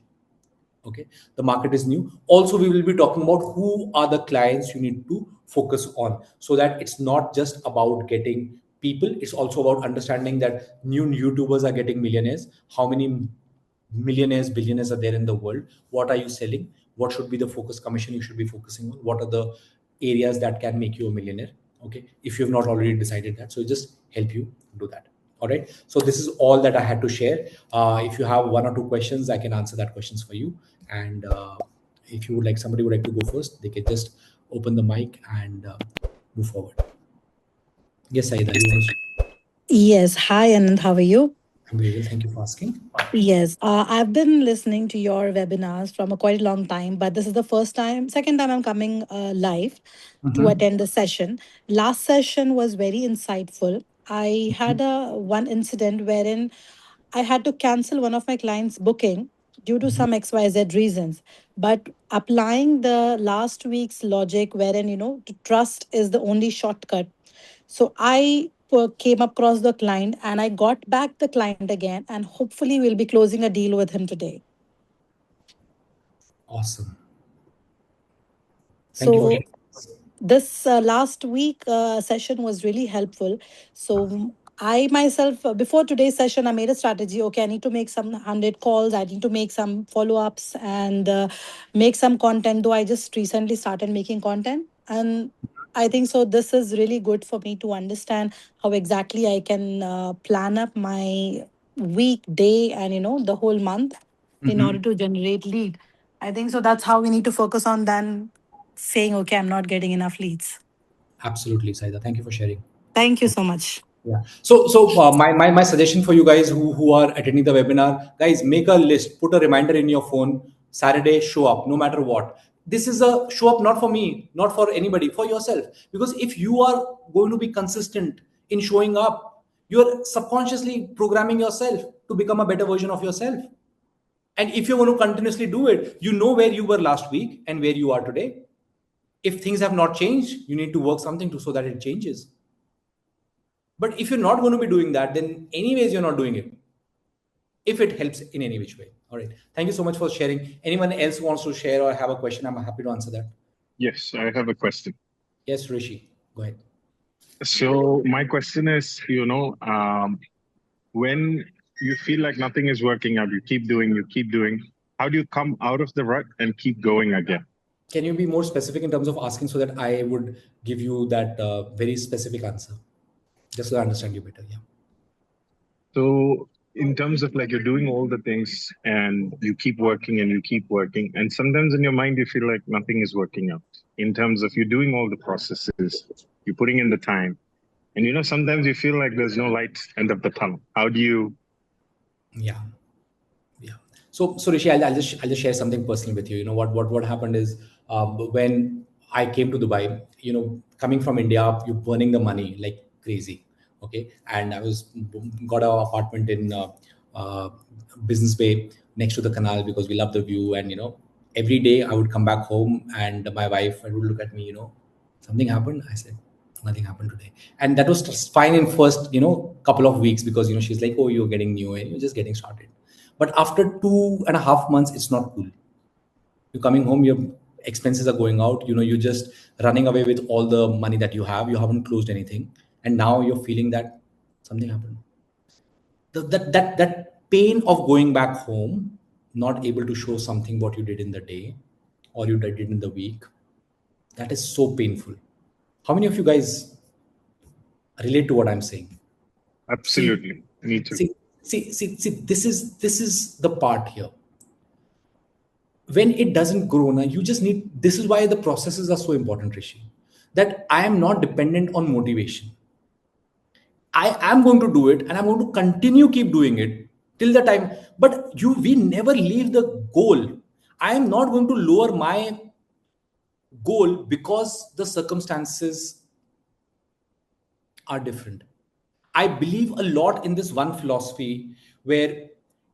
Okay, the market is new. Also, we will be talking about who are the clients you need to focus on, so that it's not just about getting people, it's also about understanding that new YouTubers are getting millionaires. How many millionaires, billionaires are there in the world? What are you selling? What should be the focus commission you should be focusing on? What are the areas that can make you a millionaire? Okay, if you have not already decided that, so it just help you do that. All right, so this is all that I had to share. If you have 1 or 2 questions, I can answer that questions for you. And if you would like, somebody would like to go first, they can just open the mic and move forward. Yes, Saida, you want to... Yes. Hi, Anand. How are you? I'm very well. Thank you for asking. Yes. I've been listening to your webinars from a quite long time, but this is the second time I'm coming live to attend the session. Last session was very insightful. I had one incident wherein I had to cancel one of my clients' booking due to some XYZ reasons. But applying the last week's logic, wherein, trust is the only shortcut. So I came across the client and I got back the client again, and hopefully we'll be closing a deal with him today. Awesome. Thank you for So sharing. this last week session was really helpful. So I myself, before today's session, I made a strategy. Okay, I need to make some 100 calls. I need to make some follow-ups and make some content, though I just recently started making content. And I think so this is really good for me to understand how exactly I can plan up my week, day, and, the whole month in order to generate lead. I think so that's how we need to focus on then saying, okay, I'm not getting enough leads. Absolutely, Saida. Thank you for sharing. Thank you so much. Yeah. So my suggestion for you guys who are attending the webinar, guys, make a list, put a reminder in your phone. Saturday, show up, no matter what. This is a show up not for me, not for anybody, for yourself. Because if you are going to be consistent in showing up, you're subconsciously programming yourself to become a better version of yourself. And if you're going to continuously do it, you know where you were last week and where you are today. If things have not changed, you need to work something to so that it changes. But if you're not going to be doing that, then anyways, you're not doing it. If it helps in any which way. All right. Thank you so much for sharing. Anyone else wants to share or have a question? I'm happy to answer that. Yes, I have a question. Yes, Rishi, go ahead. So my question is, when you feel like nothing is working out, you keep doing, how do you come out of the rut and keep going again? Can you be more specific in terms of asking so that I would give you that very specific answer? Just so I understand you better. Yeah. So in terms of like you're doing all the things and you keep working and sometimes in your mind you feel like nothing is working out. In terms of you're doing all the processes, you're putting in the time, and sometimes you feel like there's no light end of the tunnel. How do you? Yeah. So Rishi, I'll just share something personal with you. You know what happened is when I came to Dubai, coming from India, you're burning the money like crazy. Okay, and I got an apartment in Business Bay next to the canal because we love the view. And every day I would come back home and my wife would look at me. Something happened. I said, nothing happened today. And that was fine in first couple of weeks because she's like, oh, you're getting new and you're just getting started. But after 2.5 months, it's not cool. You're coming home, your expenses are going out. You're just running away with all the money that you have. You haven't closed anything, and now you're feeling that something happened. That pain of going back home, not able to show something what you did in the day or you did in the week, that is so painful. How many of you guys relate to what I'm saying? Absolutely. Me too. See, this is the part here. When it doesn't grow, now you just need, this is why the processes are so important, Rishi, that I am not dependent on motivation. I am going to do it and I'm going to continue keep doing it till the time. But we never leave the goal. I am not going to lower my goal because the circumstances are different. I believe a lot in this one philosophy where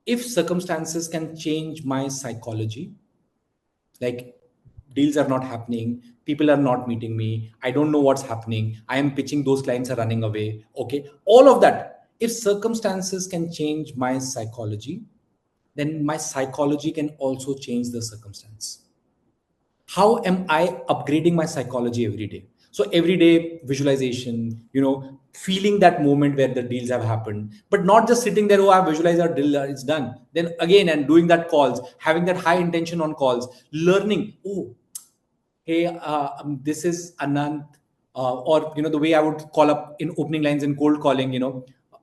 if circumstances can change my psychology, like deals are not happening, people are not meeting me, I don't know what's happening, I am pitching, those clients are running away, okay, all of that, if circumstances can change my psychology, then my psychology can also change the circumstance. How am I upgrading my psychology every day? So every day visualization, feeling that moment where the deals have happened, but not just sitting there, oh, I visualize our deal, it's done. Then again, and doing that calls, having that high intention on calls, learning, oh, hey, this is Anant, or the way I would call up in opening lines in cold calling,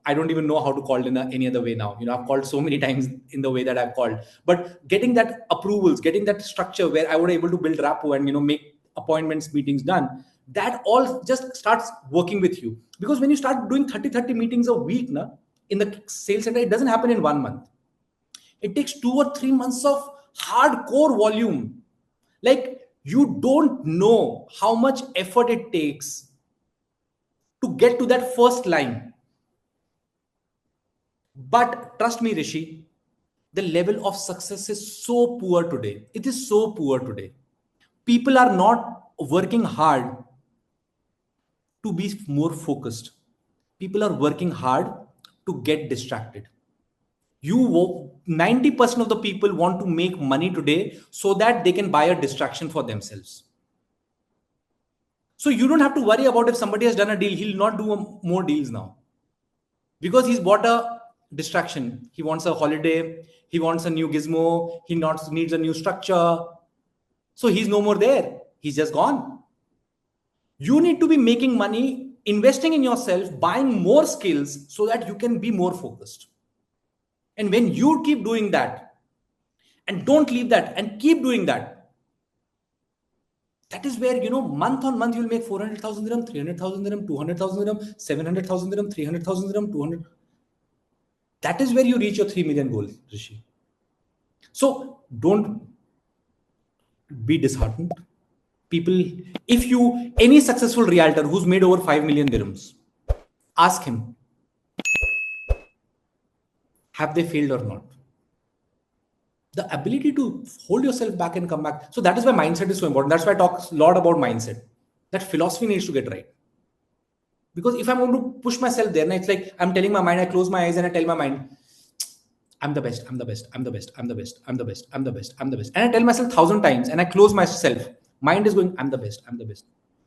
I don't even know how to call in any other way now. I've called so many times in the way that I've called, but getting that approvals, getting that structure where I was able to build rapport and make appointments, meetings done. That all just starts working with you, because when you start doing 30 meetings a week, in the sales center, it doesn't happen in 1 month. It takes 2 or 3 months of hardcore volume. Like, you don't know how much effort it takes to get to that first line. But trust me, Rishi, the level of success is so poor today. It is so poor today. People are not working hard to be more focused. People are working hard to get distracted. 90% of the people want to make money today so that they can buy a distraction for themselves. So you don't have to worry about if somebody has done a deal, he'll not do more deals now, because he's bought a distraction. He wants a holiday, he wants a new gizmo, he needs a new structure. So he's no more there. He's just gone. You need to be making money, investing in yourself, buying more skills so that you can be more focused. And when you keep doing that, and don't leave that, and keep doing that, that is where, month on month, you'll make 400,000 dirham, 300,000 dirham, 200,000 dirham, 700,000 dirham, 300,000 dirham, 200. That is where you reach your 3 million goal, Rishi. So don't be disheartened. People, any successful realtor who's made over 5 million dirhams, ask him, have they failed or not? The ability to hold yourself back and come back. So that is why mindset is so important. That's why I talk a lot about mindset. That philosophy needs to get right. Because if I'm going to push myself there, it's like I'm telling my mind, I close my eyes and I tell my mind, I'm the best, I'm the best, I'm the best, I'm the best, I'm the best, I'm the best, I'm the best. And I tell myself 1,000 times and I close myself. Mind is going, I'm the best, I'm the best.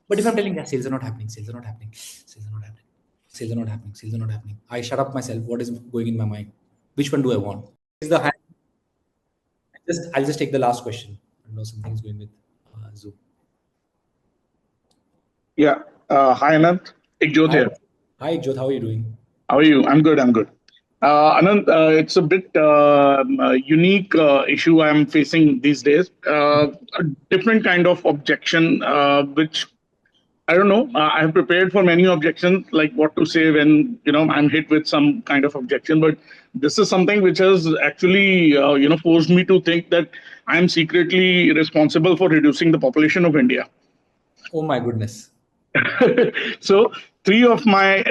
But if I'm telling, yeah, sales are not happening, sales are not happening, sales are not happening, sales are not happening, sales are not happening, I shut up myself. What is going in my mind? Which one do I want? Is the hand? I'll just take the last question. I know something's going with Zoom. Yeah. Hi, Anant. Ikjot here. Hi, Ikjot. How are you doing? How are you? I'm good. I'm good. Anant, it's a bit unique issue I'm facing these days. A different kind of objection, which I don't know. I have prepared for many objections, like what to say when I'm hit with some kind of objection. But this is something which has actually forced me to think that I'm secretly responsible for reducing the population of India. Oh my goodness. So 3 of my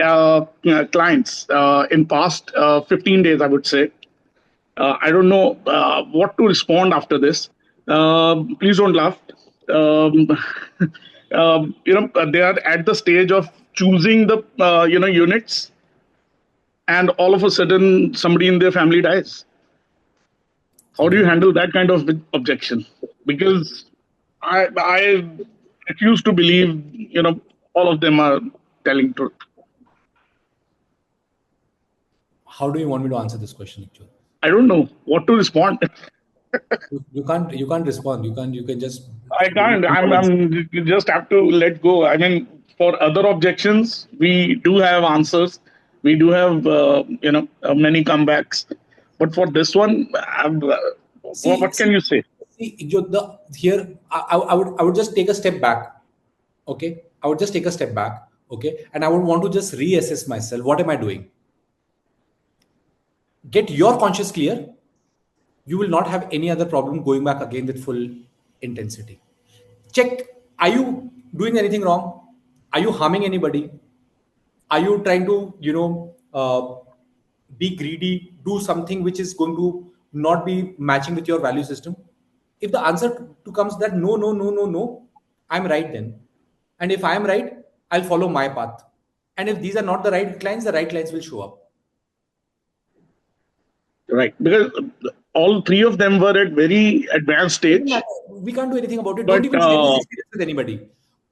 clients in past 15 days, I would say, I don't know what to respond after this. Please don't laugh. They are at the stage of choosing the units, and all of a sudden somebody in their family dies. How do you handle that kind of objection? because I refuse to believe, all of them are telling truth. How do you want me to answer this question, actually? I don't know what to respond. You can't respond. You can just. I can't. I'm you just have to let go. I mean, for other objections, we do have answers. We do have, many comebacks. But for this one, what See, can you say? here I would just take a step back. Okay, I would just take a step back. Okay, and I would want to just reassess myself. What am I doing? Get your conscience clear. You will not have any other problem going back again with full intensity. Check, are you doing anything wrong? Are you harming anybody? Are you trying to be greedy, do something which is going to not be matching with your value system? If the answer to comes that no, no, no, no, no, I'm right then. And if I'm right, I'll follow my path. And if these are not the right clients will show up. Right, because all three of them were at very advanced stage. We can't do anything about it. But, Don't even share this experience with anybody.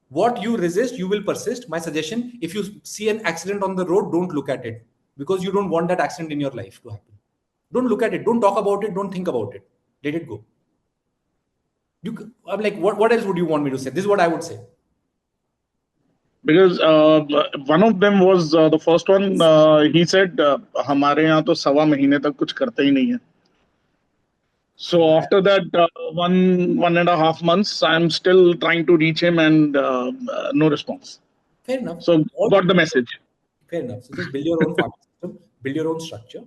What you resist, you will persist. My suggestion: if you see an accident on the road, don't look at it, because you don't want that accident in your life to happen. Don't look at it. Don't talk about it. Don't think about it. Let it go. I'm like, what else would you want me to say? This is what I would say. Because one of them was the first one. He said, "हमारे यहाँ तो 1.25 महीने तक कुछ करते ही नहीं है." So after that, 1.5 months, I'm still trying to reach him, and no response. Fair enough. So got the message. Fair enough. So just build your own farm system, build your own structure.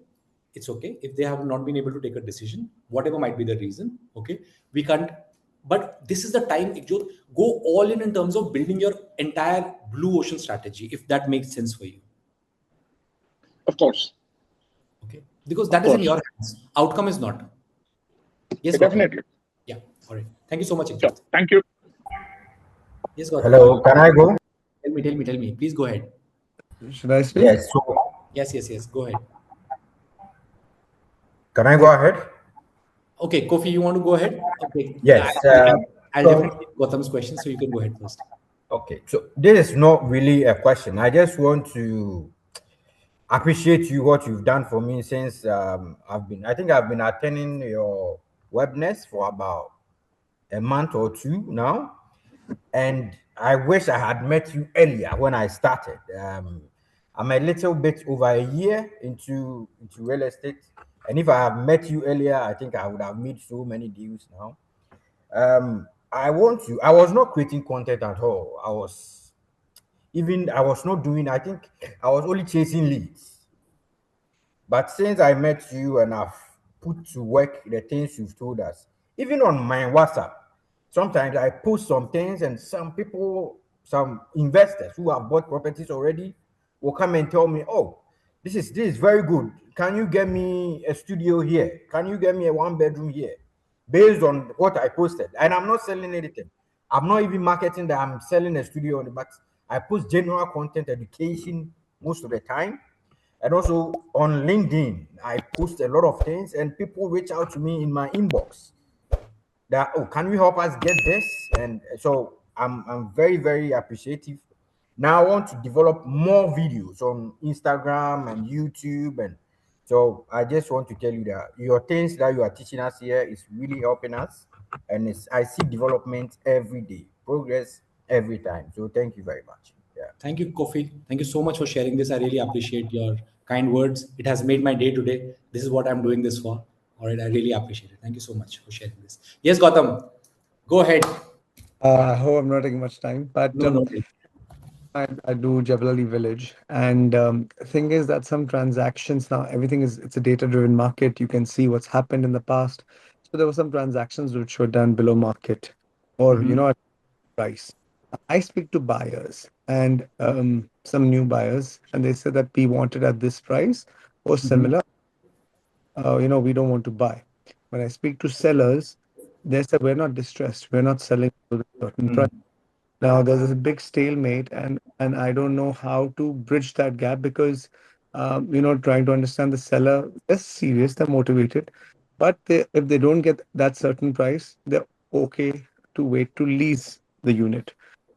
It's okay if they have not been able to take a decision, whatever might be the reason. Okay, we can't. But this is the time. Go all in terms of building your entire blue ocean strategy, if that makes sense for you. Of course. Okay, because that is in your hands. Outcome is not. Yes, definitely. Yeah. All right. Thank you so much. Sure. Thank you. Yes, Gautam. Hello, can I go? Tell me. Please go ahead. Should I speak? Yes. So, Yes. Go ahead. can I go ahead? Okay, Kofi, you want to go ahead? Okay. Yes. I'll definitely take Gautam's question, so you can go ahead first. Okay. So this is not really a question. I just want to appreciate you what you've done for me since I think I've been attending your webinars for about a month or two now, and I wish I had met you earlier when I started. I'm a little bit over a year into real estate, and if I have met you earlier, I think I would have made so many deals now. I was not creating content at all. I was not doing, I think I was only chasing leads. But since I met you and I've put to work the things you've told us, even on my WhatsApp, sometimes I post some things and some people, some investors who have bought properties already will come and tell me, oh, this is very good. Can you get me a studio here? Can you get me a 1-bedroom here? Based on what I posted. And I'm not selling anything. I'm not even marketing that I'm selling a studio, but I post general content education most of the time. And also on LinkedIn, I post a lot of things and people reach out to me in my inbox that, oh, can you help us get this? And so I'm very, very appreciative. Now I want to develop more videos on Instagram and YouTube. And so I just want to tell you that your things that you are teaching us here is really helping us. And I see development every day, progress every time. So thank you very much. Yeah. Thank you, Kofi. Thank you so much for sharing this. I really appreciate your kind words. It has made my day today. This is what I'm doing this for. All right, I really appreciate it. Thank you so much for sharing this. Yes, Gautam, go ahead. I hope I'm not taking much time, but No. I do Jabalali Village, and the thing is that some transactions now, it's a data-driven market. You can see what's happened in the past. So there were some transactions which were done below market, or at price. I speak to buyers and some new buyers, and they said that we wanted at this price or similar. We don't want to buy. When I speak to sellers, they said we're not distressed. We're not selling to a certain price. Now there's a big stalemate, and I don't know how to bridge that gap because trying to understand the seller. They're serious, they're motivated, but if they don't get that certain price, they're okay to wait to lease the unit,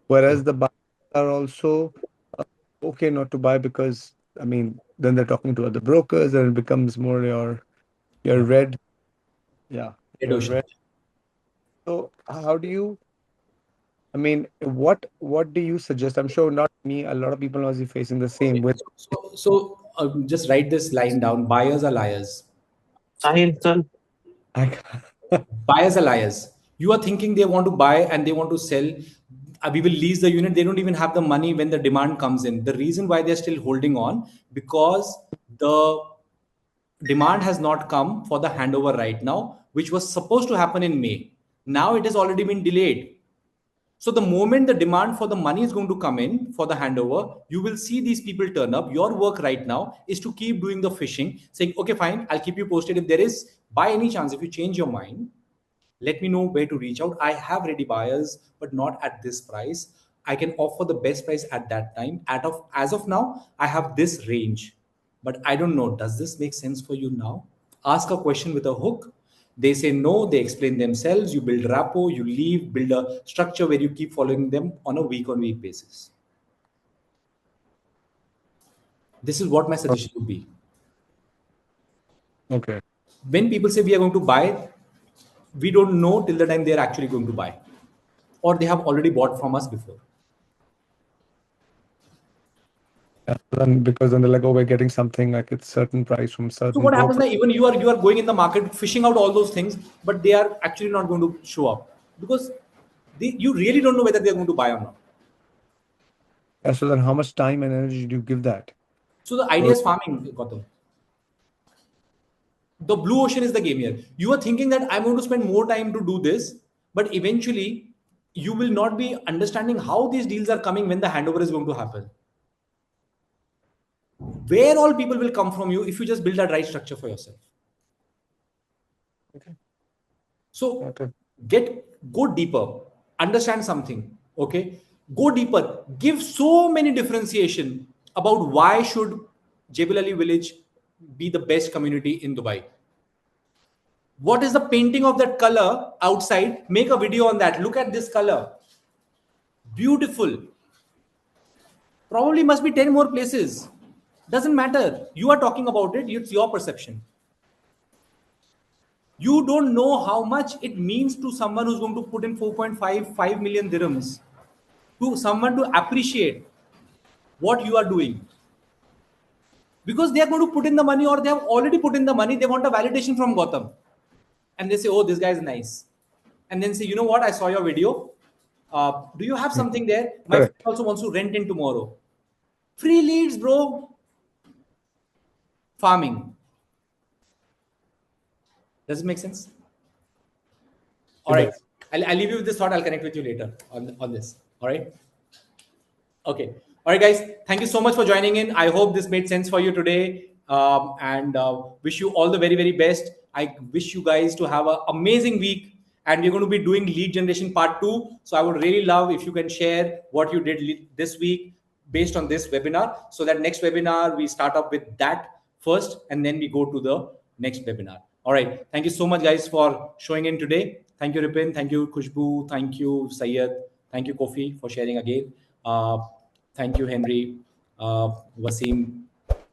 whereas the buyers are also okay not to buy because I mean then they're talking to other brokers and it becomes more your Yeah. red, yeah, Red your ocean. red. So how do you? I mean, what do you suggest? I'm sure not me. A lot of people must be facing the same Okay. with. Just write this line down. Buyers are liars. Sahil, sir. I, Buyers are liars. You are thinking they want to buy and they want to sell. We will lease the unit. They don't even have the money when the demand comes in. The reason why they're still holding on because the demand has not come for the handover right now, which was supposed to happen in May. Now it has already been delayed. So the moment the demand for the money is going to come in for the handover, you will see these people turn up. Your work right now is to keep doing the fishing, saying, okay, fine, I'll keep you posted. If there is, by any chance, if you change your mind, let me know where to reach out. I have ready buyers, but not at this price. I can offer the best price at that time. As of now, I have this range, but I don't know. Does this make sense for you now? Ask a question with a hook. They say no, they explain themselves. You build rapport, you leave, build a structure where you keep following them on a week on week basis. This is what my suggestion would be. okay. When people say we are going to buy, we don't know till the time they are actually going to buy, or they have already bought from us before. Yeah, then because then they're like, oh, we're getting something like it's certain price from So certain what happens broker. now? Even you are going in the market, fishing out all those things, but they are actually not going to show up because you really don't know whether they are going to buy or not. Yeah, so then how much time and energy do you give that? So the idea is farming, Gautam. The blue ocean is the game here. You are thinking that I'm going to spend more time to do this, but eventually you will not be understanding how these deals are coming when the handover is going to happen. Where all people will come from you if you just build that right structure for yourself. Okay. So Okay. go deeper, understand something. Okay, go deeper. Give so many differentiation about why should Jebel Ali Village be the best community in Dubai. What is the painting of that color outside? Make a video on that. Look at this color. Beautiful. Probably must be 10 more places. Doesn't matter. You are talking about it. It's your perception. You don't know how much it means to someone who's going to put in 4.55 million dirhams, to someone to appreciate what you are doing. Because they are going to put in the money or they have already put in the money. They want a validation from Gotham. And they say, oh, this guy is nice. And then say, you know what? I saw your video. Do you have Hmm. something there? My friend Correct. also wants to rent in tomorrow. Free leads, bro. Farming. Does it make sense? All It right. does. I'll leave you with this thought. I'll connect with you later on this. All right. Okay. All right, guys. Thank you so much for joining in. I hope this made sense for you today. And wish you all the very, very best. I wish you guys to have an amazing week. And we're going to be doing lead generation part 2. So I would really love if you can share what you did this week based on this webinar. So that next webinar, we start up with that first and then we go to the next webinar. All right. Thank you so much, guys, for showing in today. Thank you, Ripin. Thank you, Kushbu. Thank you, Sayed. Thank you, Kofi, for sharing again. Uh, thank you, Henry, Wasim,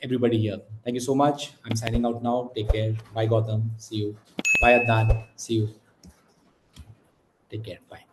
everybody here. Thank you so much. I'm signing out now. Take care. Bye, Gautam. See you. Bye, Adnan. See you. Take care. Bye.